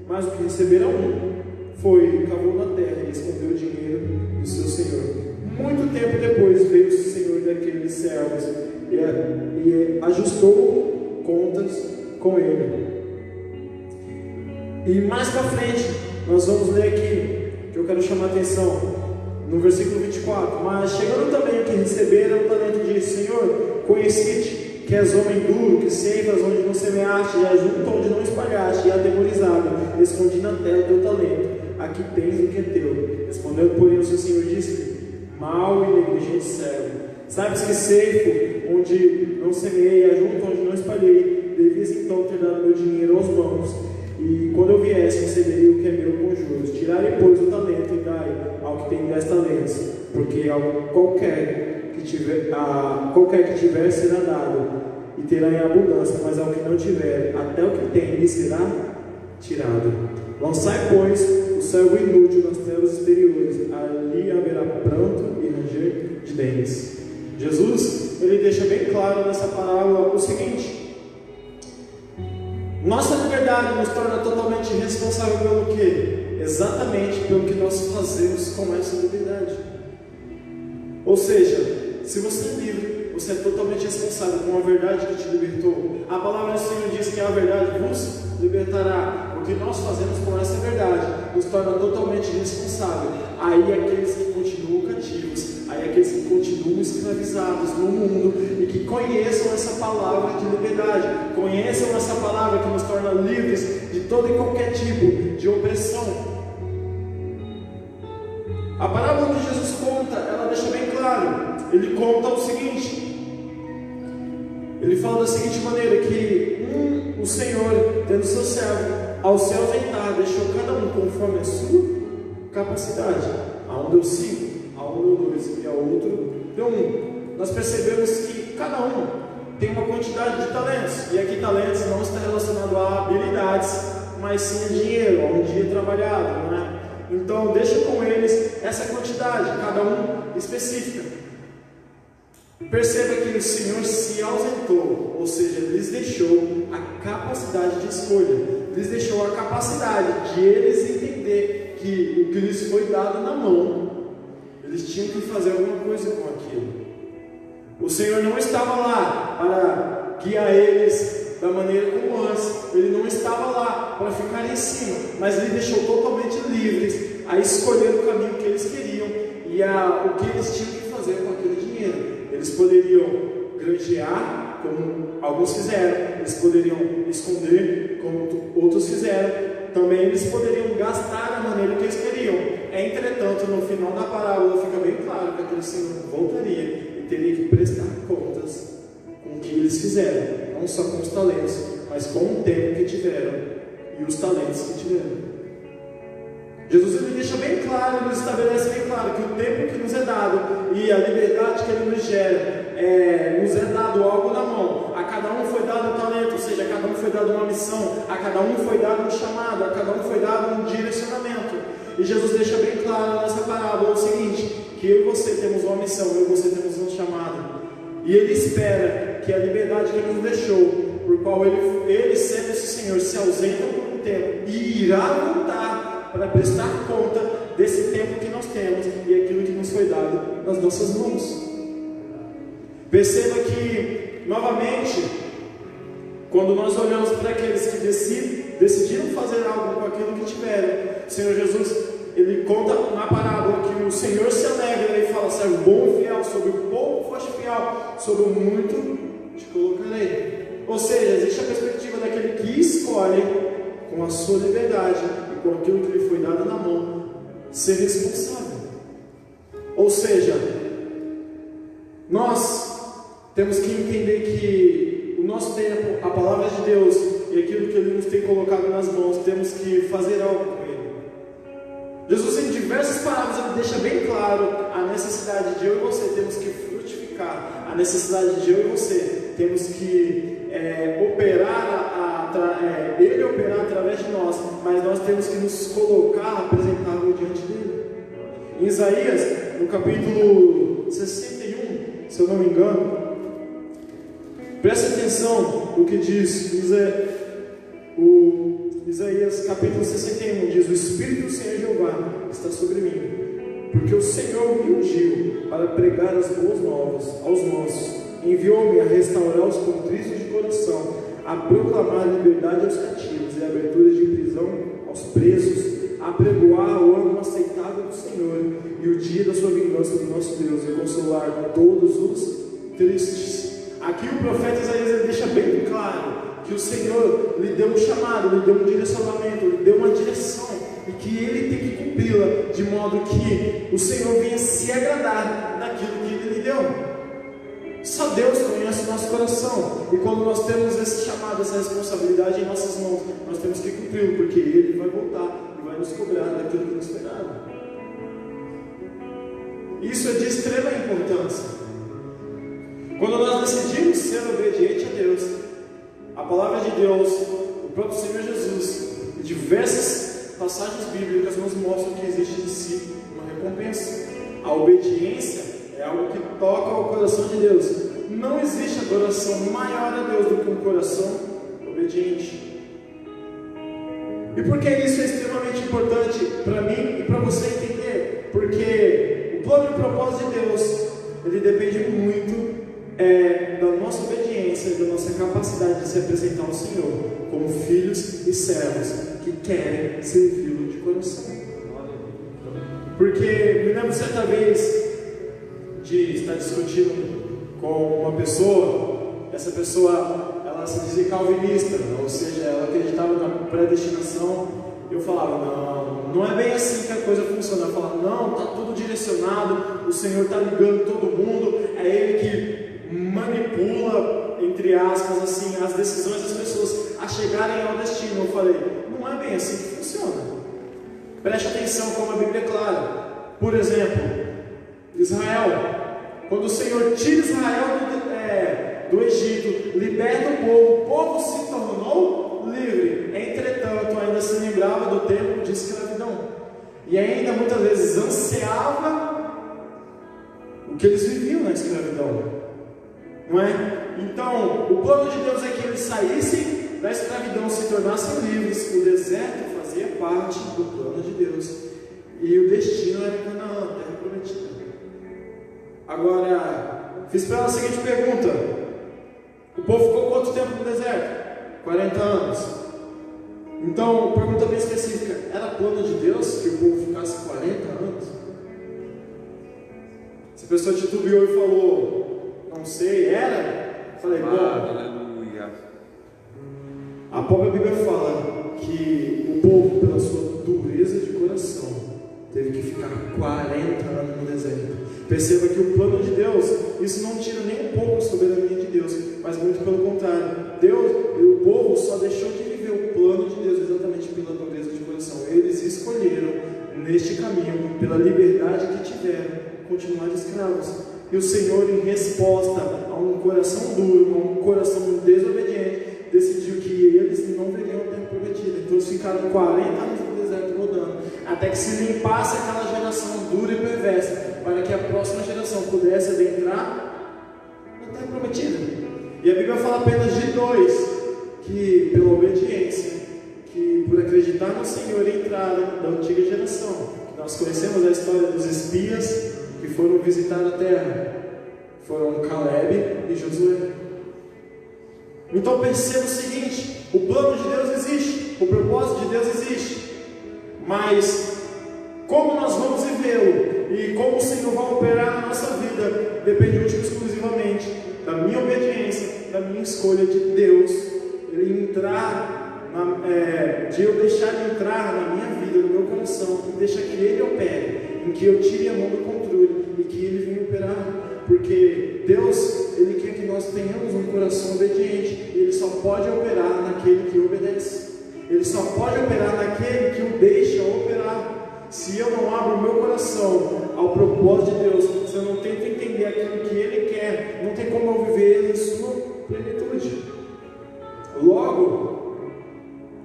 Mas o que recebera 1, foi, cavou na terra e escondeu o dinheiro do seu senhor. Muito tempo depois veio o senhor daqueles servos e ajustou contas com ele. E mais para frente, nós vamos ler aqui, que eu quero chamar a atenção, no versículo 24. Mas chegando também o que receberam o talento, disse: Senhor, conheci-te, que és homem duro, que ceifas onde não semeaste, e ajunta onde não espalhaste, e atemorizado, escondi na terra o teu talento, aqui tens o que é teu. Respondendo, porém, o seu senhor disse-lhe: mau e negligente servo, sabes que ceifo onde não semeei, e ajunto onde não espalhei, devias então ter dado meu dinheiro aos bancos, e quando eu viesse, receberia o que é meu com juros. Tirai, pois, o talento e dai ao que tem 10 talentos, porque qualquer que tiver será dado, e terá em abundância, mas ao que não tiver, até o que tem lhe será tirado. Lançai, pois, o servo inútil nas trevas exteriores, ali haverá pranto e ranger de dentes. Jesus, ele deixa bem claro nessa parábola o seguinte: nossa liberdade nos torna totalmente responsável pelo quê? Exatamente pelo que nós fazemos com essa liberdade. Ou seja, se você é livre, você é totalmente responsável com a verdade que te libertou. A palavra do Senhor diz que a verdade vos libertará. O que nós fazemos com essa verdade nos torna totalmente responsável. Aí aqueles que continuam cativos, aí aqueles que continuam escravizados no mundo e que conheçam essa palavra de liberdade, conheçam essa palavra que nos torna livres de todo e qualquer tipo de opressão. A parábola que Jesus conta, ela deixa bem claro. Ele conta o seguinte: ele fala da seguinte maneira, que o Senhor, tendo seu servo, ao se ausentar, deixou cada um conforme a sua capacidade. A um deu 5, a um deu 2 e a outro deu 1. Nós percebemos que cada um tem uma quantidade de talentos, e aqui talentos não está relacionado a habilidades, mas sim a dinheiro, a um dia trabalhado, não é? Então deixa com eles essa quantidade, cada um específica. Perceba que o Senhor se ausentou, ou seja, lhes deixou a capacidade de escolha, lhes deixou a capacidade de eles entender que o que lhes foi dado na mão, eles tinham que fazer alguma coisa com aquilo. O Senhor não estava lá para guiar eles da maneira como antes, Ele não estava lá para ficar em cima, mas Ele deixou totalmente livres a escolher o caminho que eles queriam e o que eles tinham que fazer com aquele dinheiro. Eles poderiam granjear, como alguns fizeram, eles poderiam esconder, como outros fizeram, também eles poderiam gastar da maneira que eles queriam. Entretanto, no final da parábola fica bem claro que aquele Senhor voltaria e teria que prestar contas com o que eles fizeram, não só com os talentos, mas com o tempo que tiveram e os talentos que tiveram. Jesus ele deixa bem claro, ele nos estabelece bem claro que o tempo que nos é dado e a liberdade que Ele nos gera, nos é dado algo na mão. A cada um foi dado um talento, ou seja, a cada um foi dado uma missão, a cada um foi dado um chamado, a cada um foi dado um direcionamento. E Jesus deixa bem claro nessa parábola o seguinte, que eu e você temos uma missão, eu e você temos um chamado. E Ele espera que a liberdade que Ele nos deixou, por qual Ele sendo esse Senhor, se ausenta por um tempo e irá voltar para prestar conta desse tempo que nós temos e aquilo que nos foi dado nas nossas mãos. Perceba que, novamente, quando nós olhamos para aqueles que decidiram fazer algo com aquilo que tiveram, o Senhor Jesus, Ele conta na parábola que o Senhor se alegra e fala: servo bom e fiel, sobre o pouco foste fiel, sobre o muito te colocarei. Ou seja, existe a perspectiva daquele que escolhe, com a sua liberdade e com aquilo que lhe foi dado na mão, ser responsável. Ou seja, nós temos que entender que o nosso tempo, a palavra de Deus e aquilo que Ele nos tem colocado nas mãos, temos que fazer algo com Ele. Jesus, em diversas palavras, Ele deixa bem claro a necessidade de eu e você temos que frutificar, a necessidade de eu e você temos que Ele operar através de nós, mas nós temos que nos colocar apresentável diante dele. Em Isaías, no capítulo 61, se eu não me engano, preste atenção no que diz Isaías capítulo 61, diz: o Espírito do Senhor Jeová está sobre mim, porque o Senhor me ungiu para pregar as boas novas aos mansos, enviou-me a restaurar os contritos de coração, a proclamar liberdade aos cativos e abertura de prisão aos presos, a pregoar o ano aceitável do Senhor e o dia da sua vingança do nosso Deus, e consolar todos os tristes. Aqui o profeta Isaías ele deixa bem claro que o Senhor lhe deu um chamado, lhe deu um direcionamento, lhe deu uma direção, e que ele tem que cumpri-la, de modo que o Senhor venha se agradar daquilo que ele lhe deu. Só Deus conhece o nosso coração, e quando nós temos esse chamado, essa responsabilidade em nossas mãos, nós temos que cumpri-lo, porque Ele vai voltar e vai nos cobrar daquilo que nos foi dado. Isso é de extrema importância. Quando nós decidimos ser obedientes a Deus, a palavra de Deus, o próprio Senhor Jesus, e diversas passagens bíblicas nos mostram que existe de si uma recompensa. A obediência é algo que toca o coração de Deus. Não existe adoração maior a Deus do que um coração obediente. E por que isso é extremamente importante para mim e para você entender? Porque o plano e o propósito de Deus, ele depende muito da nossa obediência, da nossa capacidade de se apresentar ao Senhor como filhos e servos que querem servi-lo de coração. Porque me lembro certa vez de estar discutindo com uma pessoa. Essa pessoa, ela se dizia calvinista, ou seja, ela acreditava na predestinação. Eu falava, não é bem assim que a coisa funciona. Eu falava, não, está tudo direcionado, o Senhor está ligando todo mundo, é Ele que manipula, entre aspas, assim, as decisões das pessoas a chegarem ao destino. Eu falei, não é bem assim que funciona. Preste atenção como a Bíblia é clara. Por exemplo, Israel, quando o Senhor tira Israel do Egito, liberta o povo se tornou livre. Entretanto, ainda se lembrava do tempo de escravidão, e ainda muitas vezes ansiava o que eles viviam na escravidão, não é? Então, o plano de Deus é que eles saíssem da escravidão, se tornassem livres. O deserto fazia parte do plano de Deus, e o destino era Canaã, a terra prometida. Agora, fiz para ela a seguinte pergunta: o povo ficou quanto tempo no deserto? 40 anos. Então, pergunta bem específica: era plano de Deus que o povo ficasse 40 anos? Se a pessoa titubeou e falou, não sei, era? Falei, bom, aleluia. A própria Bíblia fala que o povo, pela sua dureza de coração, teve que ficar 40 anos no deserto. Perceba que o plano de Deus, isso não tira nem um pouco a soberania de Deus, mas muito pelo contrário. Deus e o povo só deixou de viver o plano de Deus exatamente pela dureza de coração. Eles escolheram, neste caminho, pela liberdade que tiveram, continuar escravos. E o Senhor, em resposta a um coração duro, a um coração desobediente, decidiu que eles não veriam a terra prometida. Então eles ficaram 40 anos no deserto rodando, até que se limpasse aquela geração dura e perversa, para que a próxima geração pudesse adentrar na terra prometida. E a Bíblia fala apenas de dois que, pela obediência, que por acreditar no Senhor, entraram da antiga geração. Nós conhecemos a história dos espias que foram visitar a terra. Foram Caleb e Josué. Então perceba o seguinte: o plano de Deus existe, o propósito de Deus existe, mas como nós vamos vivê-lo e como o Senhor vai operar na nossa vida depende única e exclusivamente da minha obediência, da minha escolha de Deus, Ele entrar, de eu deixar Ele entrar na minha vida, no meu coração, e deixar que Ele opere, em que eu tire a mão do controle e que Ele venha operar, porque Deus, Ele quer que nós tenhamos um coração obediente, e Ele só pode operar naquele que obedece, Ele só pode operar naquele que o deixa operar. Se eu não abro o meu coração ao propósito de Deus, se eu não tento entender aquilo que Ele quer, não tem como eu viver Ele em sua plenitude. Logo,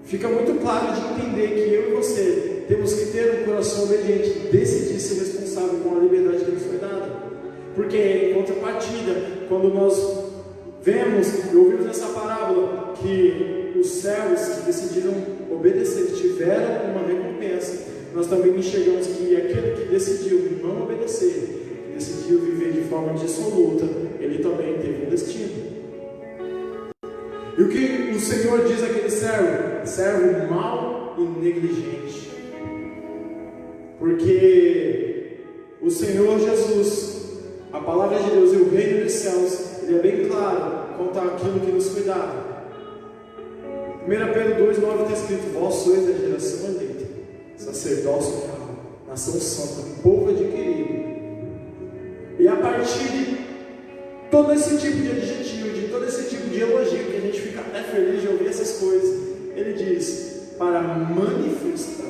fica muito claro de entender que eu e você temos que ter um coração obediente, decidir ser responsável com a liberdade que nos foi dada. Porque, em contrapartida, quando nós vemos e ouvimos essa parábola que os servos que decidiram obedecer tiveram uma recompensa, nós também enxergamos que aquele que decidiu não obedecer, que decidiu viver de forma dissoluta, ele também teve um destino. E o que o Senhor diz àquele servo? Servo mau e negligente. Porque o Senhor Jesus, a palavra de Deus e o reino dos céus, ele é bem claro quanto àquilo que nos foi dado. 1 Pedro 2,9 está escrito: vós sois a geração eleita, sacerdócio real, nação santa, povo adquirido. E a partir de todo esse tipo de adjetivo, de todo esse tipo de elogio, que a gente fica até feliz de ouvir essas coisas, ele diz: para manifestar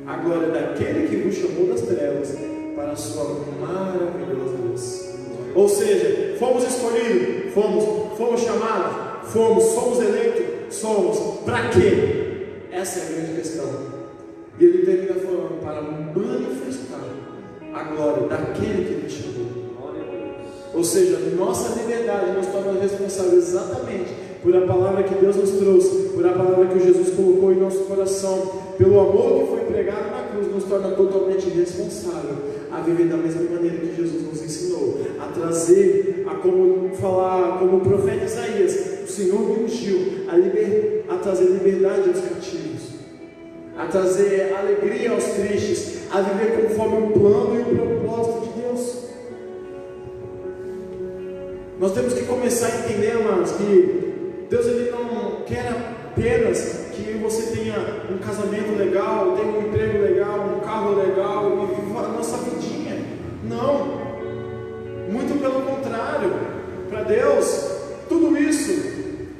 a glória daquele que vos chamou das trevas para a sua maravilhosa luz. Ou seja, fomos escolhidos, fomos chamados, somos eleitos, somos. Para quê? Essa é a grande questão. E ele termina falando: para manifestar a glória daquele que nos chamou. Ou seja, nossa liberdade nos torna responsáveis exatamente por a palavra que Deus nos trouxe, por a palavra que Jesus colocou em nosso coração, pelo amor que foi pregado na cruz, nos torna totalmente responsável a viver da mesma maneira que Jesus nos ensinou, a trazer, como o profeta Isaías, o Senhor me ungiu a trazer liberdade aos cativos, a trazer alegria aos tristes, a viver conforme o plano e o propósito de Deus. Nós temos que começar a entender, amados, que Deus ele não quer apenas que você tenha um casamento legal, tenha um emprego legal, um carro legal e viva a nossa vidinha. Não, muito pelo contrário. Para Deus, tudo isso,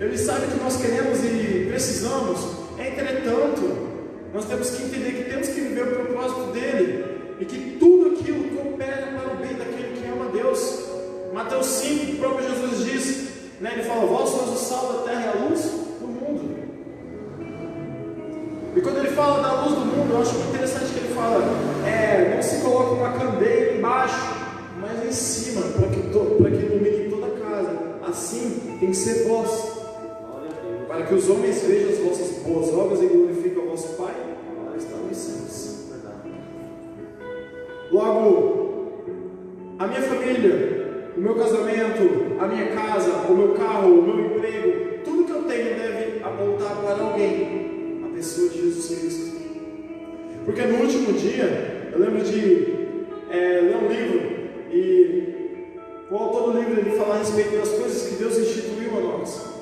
Ele sabe que nós queremos e precisamos. Entretanto, nós temos que entender que temos que viver o propósito dEle e que tudo aquilo coopera para o bem daquele que ama Deus. Mateus 5, o próprio Jesus diz, ele fala: vós sois o sal da terra e a luz do mundo. E quando ele fala da luz do mundo, eu acho muito interessante que ele fala: não se coloca uma candeia embaixo, mas em cima, para que ilumine toda a casa. Assim tem que ser vós, para que os homens vejam as vossas boas obras e glorifiquem o vosso Pai que está nos céus. Logo, a minha família, o meu casamento, a minha casa, o meu carro, o meu emprego, tudo que eu tenho deve apontar para alguém, a pessoa de Jesus Cristo. Porque no último dia, eu lembro de ler um livro, e o autor do livro ele fala a respeito das coisas que Deus instituiu a nós.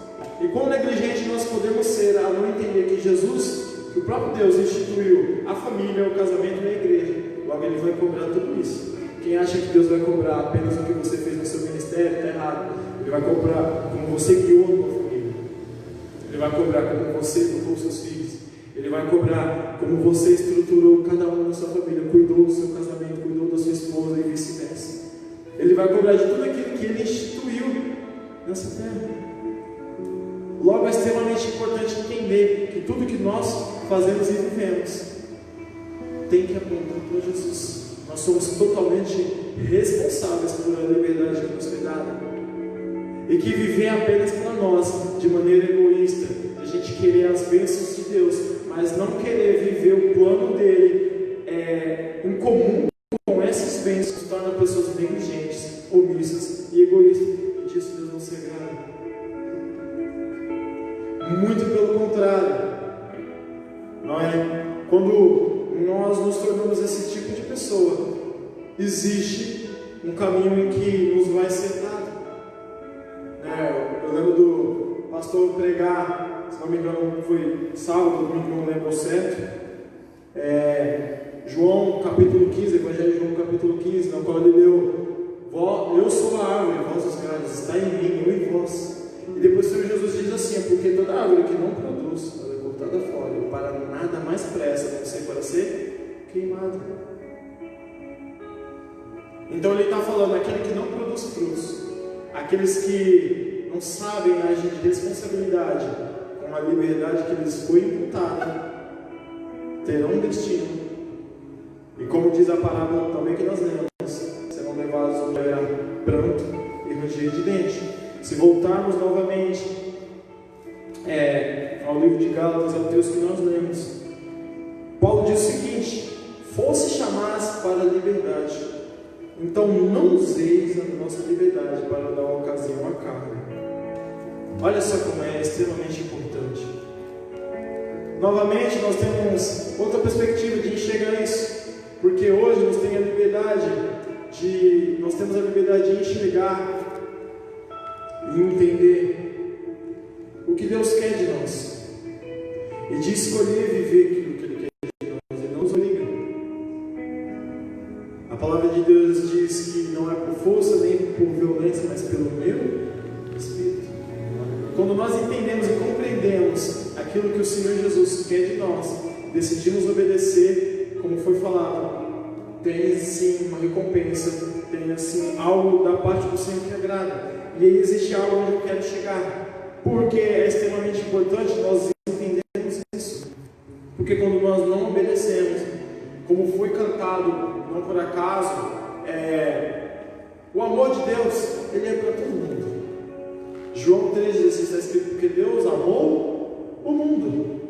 E quão negligente nós podemos ser a não entender que Jesus, que o próprio Deus instituiu a família, o casamento e a igreja. Logo Ele vai cobrar tudo isso. Quem acha que Deus vai cobrar apenas o que você fez no seu ministério, está errado. Ele vai cobrar como você guiou a sua família. Ele vai cobrar como você educou os seus filhos. Ele vai cobrar como você estruturou cada um da sua família, cuidou do seu casamento, cuidou da sua esposa e vice-versa. Ele vai cobrar de tudo aquilo que Ele instituiu nessa terra. Logo, é extremamente importante entender que tudo que nós fazemos e vivemos tem que apontar para Jesus. Nós somos totalmente responsáveis por a liberdade que nos foi dada. E que viver apenas para nós, de maneira egoísta, a gente querer as bênçãos de Deus, mas não querer viver o plano dele em comum com essas bênçãos, torna pessoas negligentes, omissas e egoístas. E disso Deus não se agrada. Muito pelo contrário, não é? Quando nós nos tornamos esse tipo de pessoa, existe um caminho em que nos vai ser dado. Eu lembro do pastor pregar, se não me engano foi sábado, domingo, não lembro certo, João capítulo 15, Evangelho de João capítulo 15, no qual ele leu: eu sou a árvore, vós os galhos, está em mim, eu em vós. E depois o Senhor Jesus diz assim: porque toda árvore que não produz, ela é cortada fora, e para nada mais presta, a não ser para ser queimada. Então ele está falando, aquele que não produz frutos, aqueles que não sabem agir de responsabilidade com a liberdade que lhes foi imputada, terão um destino. E como diz a parábola também que nós lemos, serão levados ao pranto e ranger de dente. Se voltarmos novamente ao livro de Gálatas, ao texto que nós lemos, Paulo diz o seguinte: fosse chamados para a liberdade, então não useis a nossa liberdade para dar ocasião à carne. Olha só como é extremamente importante. Novamente nós temos outra perspectiva de enxergar isso, porque hoje nós temos a liberdade de enxergar e entender o que Deus quer de nós e de escolher viver aquilo que Ele quer de nós. Ele não nos obriga. A palavra de Deus diz que não é por força nem por violência, mas pelo meu Espírito. Quando nós entendemos e compreendemos aquilo que o Senhor Jesus quer de nós, decidimos obedecer, como foi falado, tem sim uma recompensa, tem assim algo da parte do Senhor que agrada. E aí existe algo onde eu quero chegar, porque é extremamente importante nós entendermos isso. Porque quando nós não obedecemos, como foi cantado, não por acaso, o amor de Deus, ele é para todo mundo. João 3,16 está escrito: porque Deus amou o mundo.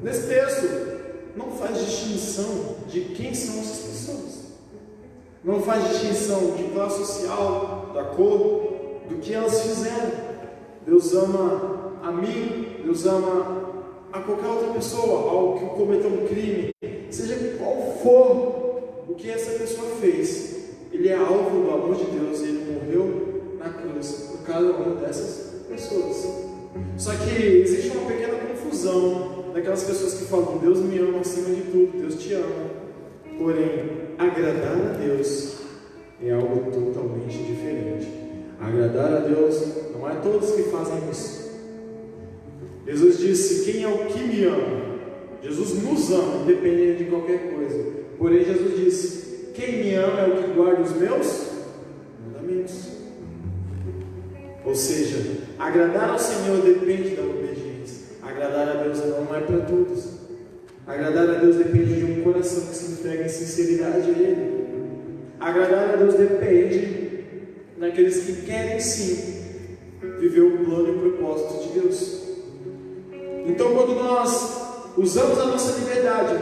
Nesse texto não faz distinção de quem são essas pessoas, não faz distinção de classe social, da cor, do que elas fizeram. Deus ama a mim, Deus ama a qualquer outra pessoa, ao que cometeu um crime, seja qual for o que essa pessoa fez, ele é alvo do amor de Deus e ele morreu na cruz por cada uma dessas pessoas. Só que existe uma pequena confusão daquelas pessoas que falam: Deus me ama acima de tudo, Deus te ama. Porém, agradar a Deus é algo totalmente diferente. Agradar a Deus não é todos que fazem isso. Jesus disse: quem é o que me ama? Jesus nos ama, independente de qualquer coisa. Porém, Jesus disse: quem me ama é o que guarda os meus mandamentos. Ou seja, agradar ao Senhor depende da obediência. Agradar a Deus não é para todos. Agradar a Deus depende de um coração que se entrega em sinceridade a Ele. Agradar a Deus depende daqueles que querem sim viver o plano e o propósito de Deus. Então, quando nós usamos a nossa liberdade,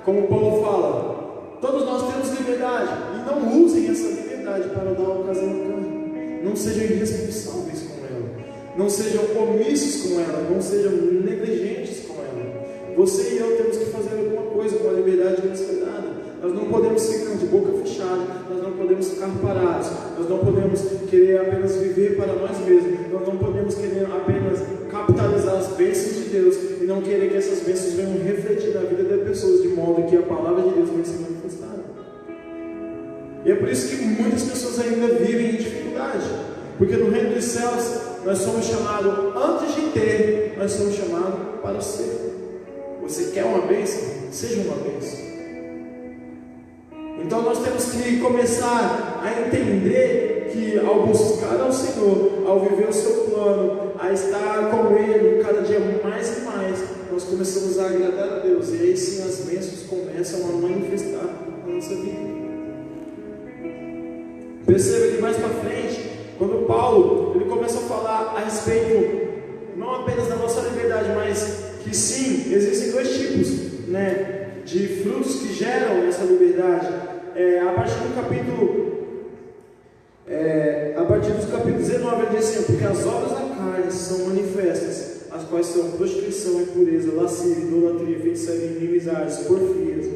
como Paulo fala, todos nós temos liberdade, e não usem essa liberdade para dar ocasião à carne. Não sejam irresponsáveis com ela, não sejam omissos com ela, não sejam negligentes com ela. Você e eu temos que fazer alguma coisa com a liberdade que nos foi dada. Nós não podemos ficar de boca fechada, nós não podemos ficar parados, nós não podemos querer apenas viver para nós mesmos, nós não podemos querer apenas capitalizar as bênçãos de Deus e não querer que essas bênçãos venham refletir na vida das pessoas, de modo que a palavra de Deus venha ser manifestada. E é por isso que muitas pessoas ainda vivem em dificuldade, porque no reino dos céus nós somos chamados, antes de ter, nós somos chamados para ser. Você quer uma bênção? Seja uma bênção. Então nós temos que começar a entender que ao buscar ao Senhor, ao viver o seu plano, a estar com Ele cada dia mais e mais, nós começamos a agradar a Deus, e aí sim as bênçãos começam a manifestar na nossa vida. Perceba que mais para frente, quando Paulo ele começa a falar a respeito não apenas da nossa liberdade, mas que sim, existem dois tipos, de frutos que geram essa liberdade. A partir dos capítulos 19 ele diz assim: porque as obras da carne são manifestas, as quais são prostituição, impureza, lascívia, idolatria, feitiçaria, inimizades, porfias,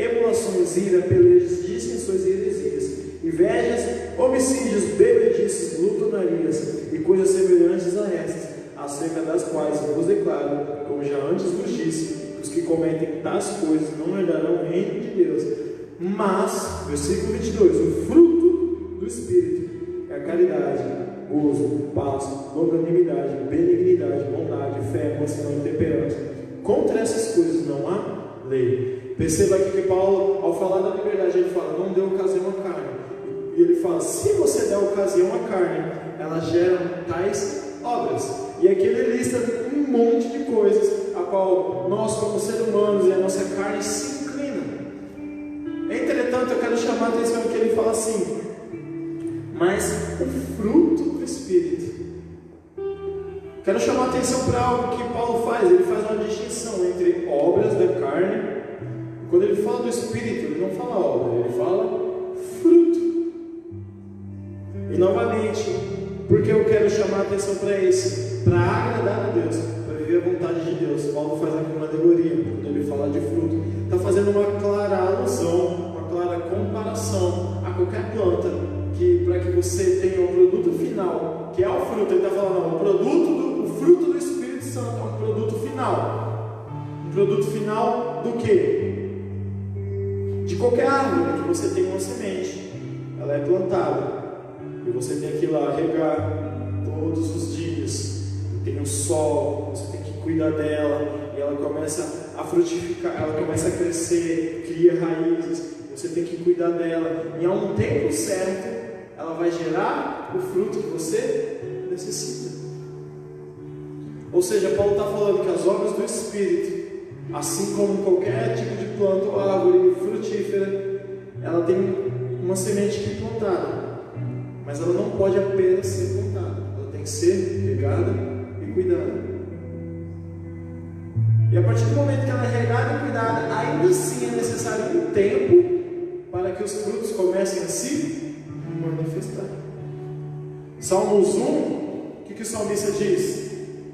emulações, ira, pelejas, dissensões e heresias, invejas, homicídios, bebedices, glutonarias e coisas semelhantes a essas, acerca das quais eu vos declaro, como já antes vos disse, que os que cometem tais coisas não herdarão o reino de Deus. Mas, versículo 22, o fruto do Espírito é a caridade, gozo, paz, longanimidade, benignidade, bondade, fé, mansidão e temperança. Contra essas coisas não há lei. Perceba aqui que Paulo, ao falar da liberdade, ele fala, não dê ocasião à carne. E ele fala, se você der ocasião à carne, elas geram tais obras. E aqui ele lista um monte de coisas a qual nós, como seres humanos, e a nossa carne se inclina. Entretanto, eu quero chamar a atenção que ele fala assim, mas o fruto do Espírito. Quero chamar a atenção para algo que Paulo faz. Ele faz uma distinção entre obras da carne. Quando ele fala do Espírito, ele não fala obra, ele fala fruto. E novamente, porque eu quero chamar a atenção para isso, para agradar a Deus, para viver a vontade de Deus. Paulo faz aqui uma alegoria, quando ele fala de fruto, está fazendo uma clara alusão, uma clara comparação a qualquer planta, que para que você tenha o produto final, que é o fruto. Ele está falando, o fruto do Espírito Santo é um produto final. Um produto final do quê? De qualquer árvore que você tem uma semente, ela é plantada. E você tem que ir lá regar todos os dias, tem o sol, você tem que cuidar dela, e ela começa a frutificar, ela começa a crescer, cria raízes, você tem que cuidar dela, e a um tempo certo, ela vai gerar o fruto que você necessita. Ou seja, Paulo está falando que as obras do Espírito, assim como qualquer tipo de planta ou árvore frutífera, ela tem uma semente que é plantada. Mas ela não pode apenas ser plantada, ela tem que ser regada e cuidada. E a partir do momento que ela é regada e cuidada, ainda assim é necessário um tempo para que os frutos comecem a se manifestar. Salmos 1, o que o salmista diz?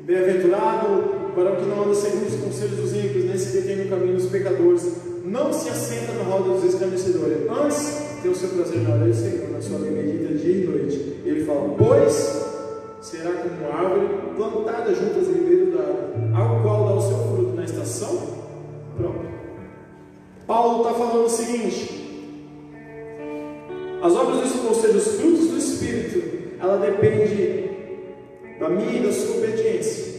Bem-aventurado o varão que não anda segundo os conselhos dos ímpios, nem se detém no caminho dos pecadores, não se assenta na roda dos escarnecedores, antes tem o seu prazer na lei do Senhor, na sua lei medita dia e noite. E ele fala, pois será como uma árvore plantada junto aos ribeiros da água, ao qual dá o seu fruto na estação própria. Paulo está falando o seguinte, as obras, ou seja, os frutos do Espírito, ela depende da minha e da sua obediência,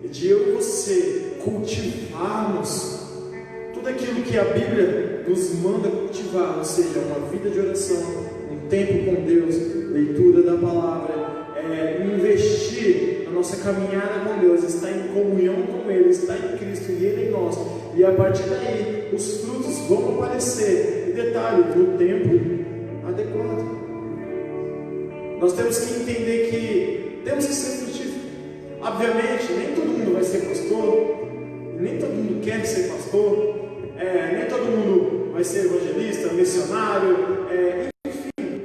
e de eu e você cultivarmos tudo aquilo que a Bíblia nos manda cultivar, ou seja, uma vida de oração, um tempo com Deus, leitura da palavra, investir na nossa caminhada com Deus, estar em comunhão com Ele, estar em Cristo e Ele em nós, e a partir daí os frutos vão aparecer, e detalhe, no tempo adequado. Nós temos que entender que temos que ser frutíferos. Obviamente, nem todo mundo vai ser pastor, nem todo mundo quer ser pastor, nem todo mundo vai ser evangelista, missionário, enfim,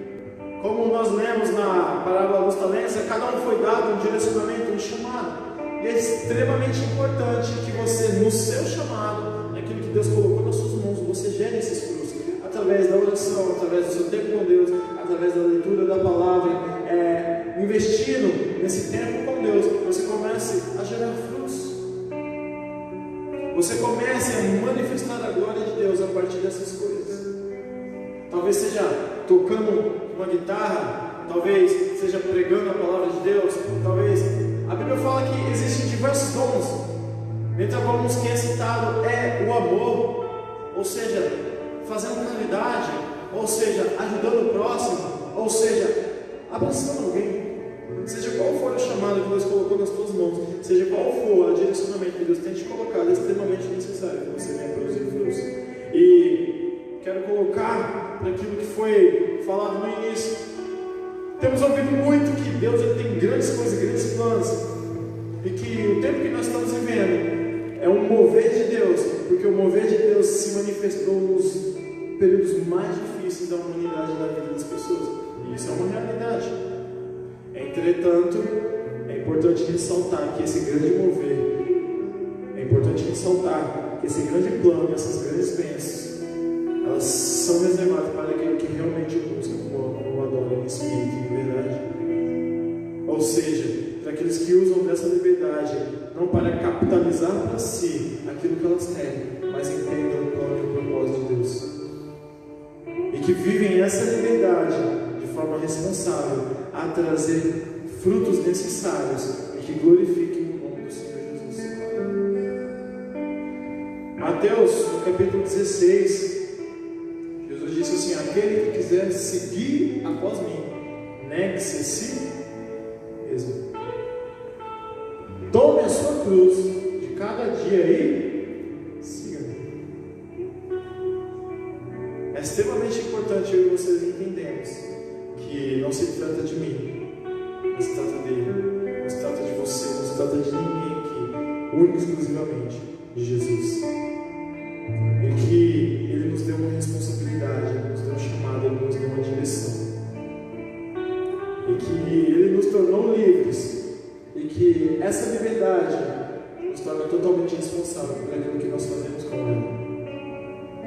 como nós lemos na parábola dos talentos, a cada um foi dado um direcionamento, um chamado, e é extremamente importante que você, no seu chamado, naquilo que Deus colocou nas suas mãos, você gere esses frutos, através da oração, através do seu tempo com Deus, através da leitura da palavra, investindo nesse tempo com Deus, você comece a gerar frutos. Você comece a manifestar a glória de Deus a partir dessas coisas. Talvez seja tocando uma guitarra, talvez seja pregando a palavra de Deus, talvez... A Bíblia fala que existem diversos dons. Dentre alguns que é citado é o amor, ou seja, fazendo caridade, ou seja, ajudando o próximo, ou seja, abraçando alguém. Seja qual for o chamado que Deus colocou nas tuas mãos, seja qual for o direcionamento que Deus tem te colocado, é extremamente necessário que você venha produzir frutos. E quero colocar naquilo que foi falado no início. Temos ouvido muito que Deus ele tem grandes coisas, grandes planos, e que o tempo que nós estamos vivendo é um mover de Deus, porque o mover de Deus se manifestou nos períodos mais difíceis da humanidade, da vida das pessoas, e isso é uma realidade. Entretanto, é importante ressaltar que esse grande mover, é importante ressaltar que esse grande plano e essas grandes bênçãos elas são reservadas para aquele que realmente busca como adora em espírito e em verdade. Ou seja, para aqueles que usam dessa liberdade, não para capitalizar para si aquilo que elas têm, mas entendam o plano e o propósito de Deus. E que vivem essa liberdade de forma responsável a trazer frutos necessários e que glorifiquem o nome do Senhor Jesus. Mateus, no capítulo 16, Jesus disse assim: aquele que quiser seguir após mim, negue-se a si mesmo. Tome a sua cruz de cada dia e siga-me. É extremamente importante eu e vocês entendermos que não se trata de mim, não se trata dele, não se trata de você, não se trata de ninguém aqui, único e exclusivamente de Jesus. E que Ele nos deu uma responsabilidade, Ele nos deu um chamado, Ele nos deu uma direção. E que Ele nos tornou livres. E que essa liberdade nos torna totalmente responsável por aquilo que nós fazemos com ela.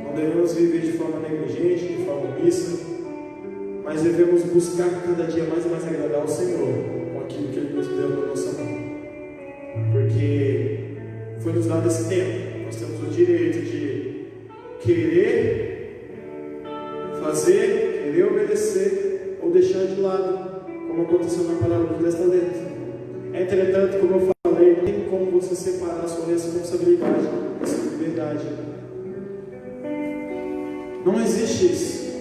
Não devemos viver de forma negligente, de forma omissa, mas devemos buscar cada dia mais e mais agradar ao Senhor com aquilo que Ele nos deu na nossa mão. Porque foi nos dado esse tempo, nós temos o direito de querer fazer, querer obedecer ou deixar de lado, como aconteceu na parábola dos 10 talentos. Entretanto, como eu falei, não tem como você separar a sua responsabilidade da sua liberdade. Não existe isso.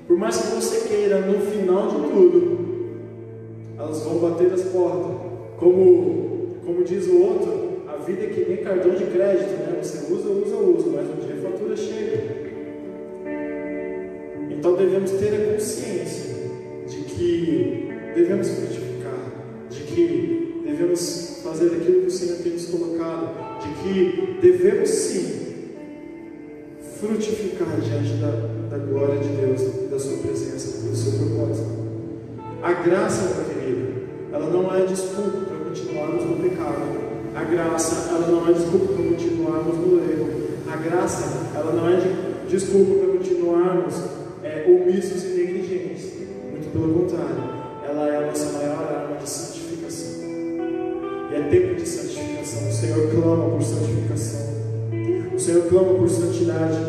Por mais que você queira, no final de tudo, elas vão bater as portas. Como diz o outro, a vida é que nem cartão de crédito, né? Você usa, mas um dia a fatura chega. Então devemos ter a consciência de que devemos frutificar, de que devemos fazer aquilo que o Senhor tem nos colocado, de que devemos sim frutificar diante da glória de Deus, da sua presença, do seu propósito. A graça, meu querido, ela não é desculpa para continuarmos no pecado. A graça, ela não é desculpa para continuarmos no erro. A graça, ela não é desculpa para continuarmos omissos e negligentes. Muito pelo contrário, ela é a nossa maior arma de santificação. E é tempo de santificação. O Senhor clama por santificação. O Senhor clama por santidade.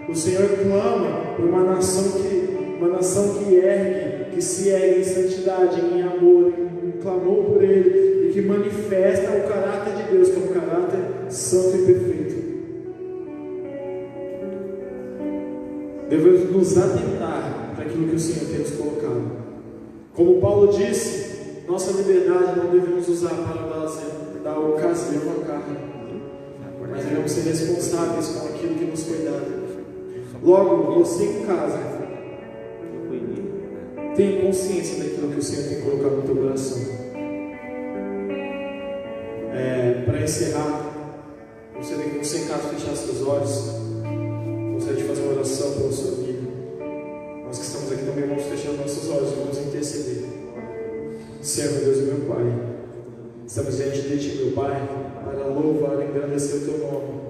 O Senhor clama por uma nação que ergue, que se ergue em santidade, em amor, em clamor por Ele e que manifesta o caráter de Deus como caráter santo e perfeito. Devemos nos atentar para aquilo que o Senhor tem nos colocado. Como Paulo disse, nossa liberdade não devemos usar para dar ocasião à carne, mas devemos ser responsáveis com aquilo que nos foi dado. Logo, você em casa, tenha consciência daquilo que o Senhor tem colocado no teu coração. Para encerrar, gostaria que você em casa fechasse seus olhos. Gostaria de fazer uma oração pela sua vida. Nós que estamos aqui também vamos fechar nossos olhos e vamos interceder. Senhor, meu Deus e meu Pai, estamos diante de Ti, meu Pai, para louvar e engrandecer o Teu nome.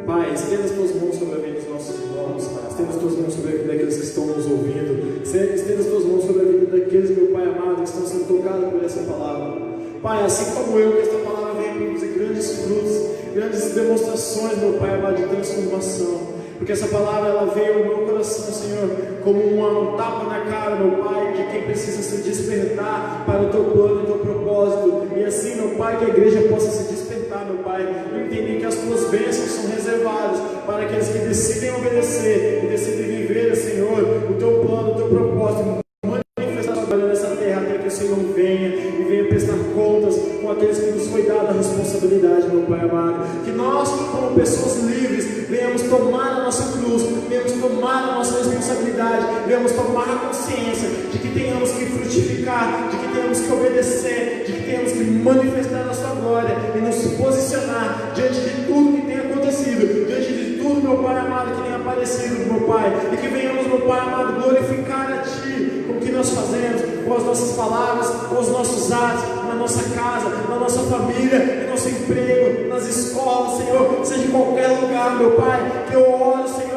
Pai, estenda as Tuas mãos sobre a vida dos nossos irmãos, estenda as Tuas mãos sobre a vida daqueles que estão nos ouvindo, estenda as Tuas mãos sobre a vida daqueles, meu Pai amado, que estão sendo tocados por essa palavra. Pai, assim como eu, que esta palavra venha produzir grandes frutos, grandes demonstrações, meu Pai amado, de transformação. Porque essa palavra, ela veio ao meu coração, Senhor, como um tapa na cara, meu Pai, de quem precisa se despertar para o Teu plano e o Teu propósito. E assim, meu Pai, que a igreja possa se despertar, meu Pai, e entender que as Tuas bênçãos são reservadas para aqueles que decidem obedecer e decidem viver, Senhor, o Teu plano, o Teu propósito, manifestar a glória nessa terra, até que o Senhor venha e venha prestar contas com aqueles que nos foi dada a responsabilidade, meu Pai amado. Que nós, como pessoas livres, venhamos tomar a nossa cruz, venhamos tomar a nossa responsabilidade, venhamos tomar a consciência de que tenhamos que frutificar, de que tenhamos que obedecer, de que tenhamos que manifestar a Sua glória e nos posicionar diante de tudo que tem acontecido, diante de tudo, meu Pai amado, que tem aparecido, meu Pai, e que venhamos, meu Pai amado, glorificar a Ti com o que nós fazemos, com as nossas palavras, com os nossos atos, na nossa casa, na nossa família, no nosso emprego, nas escolas, Senhor, seja em qualquer lugar, meu Pai, que eu oro, Senhor,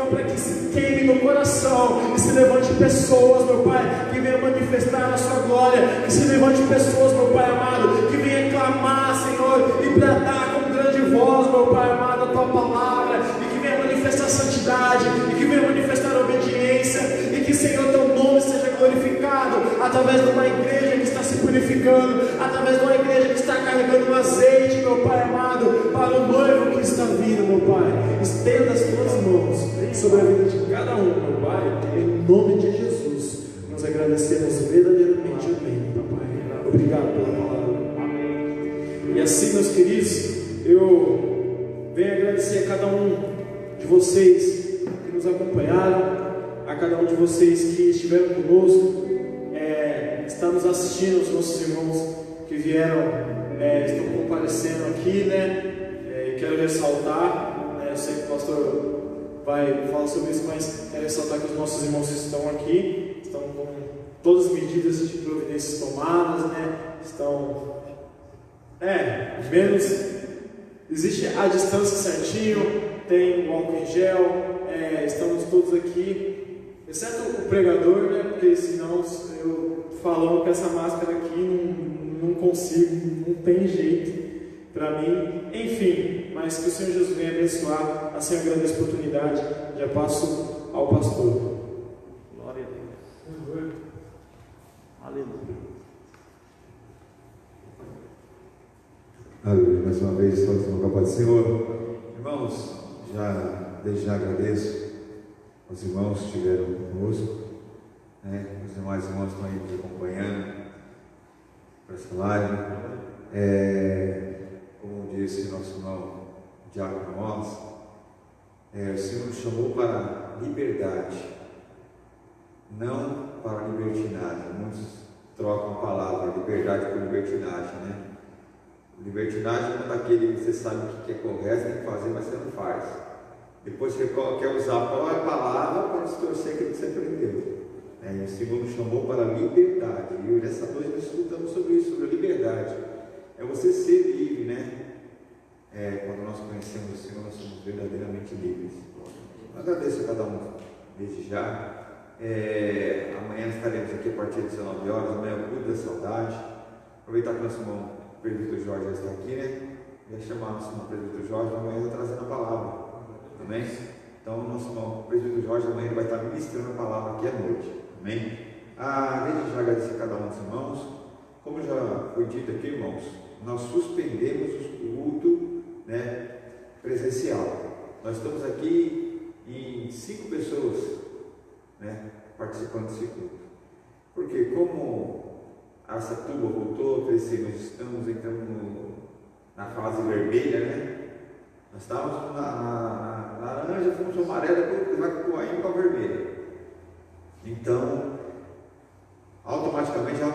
coração, e se levante pessoas, meu Pai, que venham manifestar a sua glória, que se levante pessoas, meu Pai amado, que venham clamar, Senhor, e bradar com grande voz, meu Pai amado, a tua palavra, e que venha manifestar santidade, e que venha manifestar obediência, e que, Senhor, teu nome seja glorificado através de uma igreja que está se purificando, através de uma igreja que está carregando um azeite, meu Pai amado, para o noivo que está vindo, meu Pai. Estenda as tuas mãos sobre a vida de cada um, meu Pai, em nome de Jesus. Nós agradecemos verdadeiramente, amém, Papai. Obrigado pela palavra. E assim, meus queridos, eu venho agradecer a cada um de vocês que nos acompanharam, a cada um de vocês que estiveram conosco, está nos assistindo, os nossos irmãos que vieram, estão comparecendo aqui, né? Quero ressaltar, eu sei que o pastor vai falar sobre isso, mas quero ressaltar que os nossos irmãos que estão aqui estão com todas as medidas de providências tomadas, né? Estão menos, existe a distância certinho, tem o álcool em gel, estamos todos aqui, exceto o pregador, né? Porque senão eu falando com essa máscara aqui não consigo, não tem jeito para mim, enfim, mas que o Senhor Jesus venha abençoar. Assim eu agradeço a oportunidade, já passo ao pastor. Glória a Deus. Aleluia. Aleluia. Mais uma vez, todos no Pai do Senhor. Irmãos, desde já agradeço aos irmãos que estiveram conosco, né? Os demais irmãos estão aí nos acompanhando para essa live. Como disse nosso irmão Diácono Moss, o Senhor nos chamou para liberdade, não para libertinagem. Muitos trocam a palavra liberdade por libertinagem, né? Libertinagem é aquele que você sabe o que é correto, tem que fazer, mas você não faz. Depois você quer usar a própria palavra para distorcer aquilo que você aprendeu. O Senhor nos chamou para a liberdade. E nessa noite nós escutamos sobre isso, sobre a liberdade. É você ser livre, né? Quando nós conhecemos o Senhor, nós somos verdadeiramente livres. Eu agradeço a cada um desde já. Amanhã estaremos aqui a partir de 19 horas. Amanhã é o culto da saudade. Aproveitar que nosso irmão presbítero Jorge já está aqui, né? Ia chamar nosso irmão presbítero Jorge, amanhã está trazendo a palavra. Amém? Então, nosso irmão presbítero Jorge amanhã ele vai estar ministrando a palavra aqui à noite. Amém? Desde já agradecer a cada um dos irmãos. Como já foi dito aqui, irmãos, nós suspendemos o culto, né, presencial. Nós estamos aqui em 5 pessoas, né, participando desse culto. Porque como a Araçatuba voltou a crescer, nós estamos entrando na fase vermelha, né? Nós estávamos na laranja, fomos para a amarela, depois vai para a vermelha. Então, automaticamente já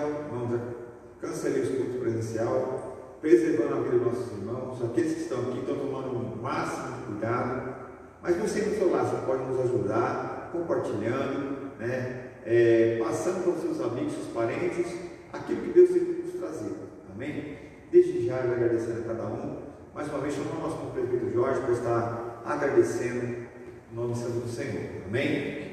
cancelei os cultos presencial, preservando a vida dos nossos irmãos. Aqueles que estão aqui estão tomando o máximo de cuidado, mas você no seu lado, você pode nos ajudar compartilhando, né? Passando para os seus amigos, seus parentes, aquilo que Deus tem nos trazer. Amém? Desde já eu agradecendo a cada um. Mais uma vez, chamamos o nosso presbítero Jorge para estar agradecendo o nome santo do Senhor. Amém?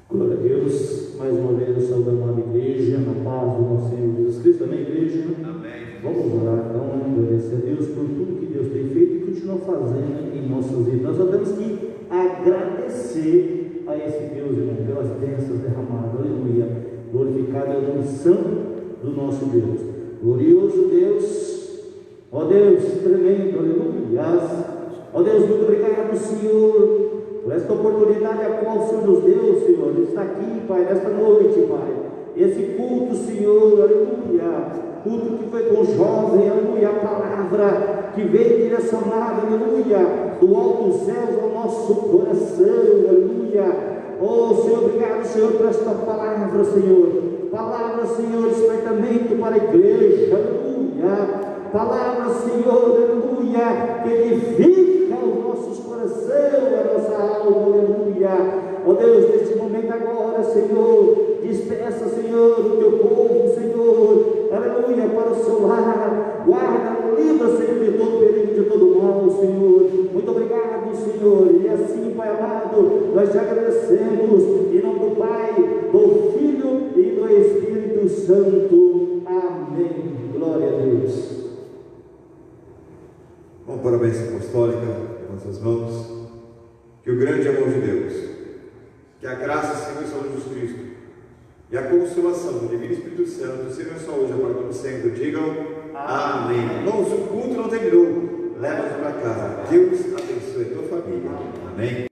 Glória a Deus. Mais uma vez eu saúdo a amada igreja, na paz do nosso Senhor Jesus Cristo. Amém, igreja? Amém. Vamos orar então, agradecer a Deus por tudo que Deus tem feito e continua fazendo em nossas vidas. Nós só temos que agradecer a esse Deus, irmão, pelas bênçãos derramadas. Aleluia. Glorificado é o nome santo do nosso Deus. Glorioso Deus, ó Deus, tremendo, aleluia. Ó Deus, muito obrigado, Senhor, por esta oportunidade a qual o Senhor nos deu, Senhor. Está aqui, Pai, nesta noite, Pai. Esse culto, Senhor, aleluia. Culto que foi com o jovem, aleluia. A palavra que veio direcionada, aleluia, do alto dos céus ao nosso coração, aleluia. Oh, Senhor, obrigado, Senhor, por esta palavra, Senhor. Palavra, Senhor, despertamento para a igreja, aleluia. Palavra, Senhor, aleluia, que edifica os nossos corações, a nossa alma, aleluia. Ó Deus, neste momento agora, Senhor, despeça, Senhor, o teu povo, Senhor, aleluia, para o seu lar. guarda, livra, Senhor, de todo perigo, de todo mal, Senhor. Muito obrigado, Senhor. E assim, Pai amado, nós te agradecemos em nome do Pai, do Filho e do Espírito Santo. Amém. Glória a Deus. Vamos para a bênção apostólica com nossas mãos. Que o grande amor de Deus, que a graça do Senhor e Salvador Jesus Cristo e a consolação do Divino Espírito Santo seja só hoje, agora como sempre. Digam amém. Irmãos, o culto não terminou. Leva-nos para casa. Deus abençoe a tua família. Amém.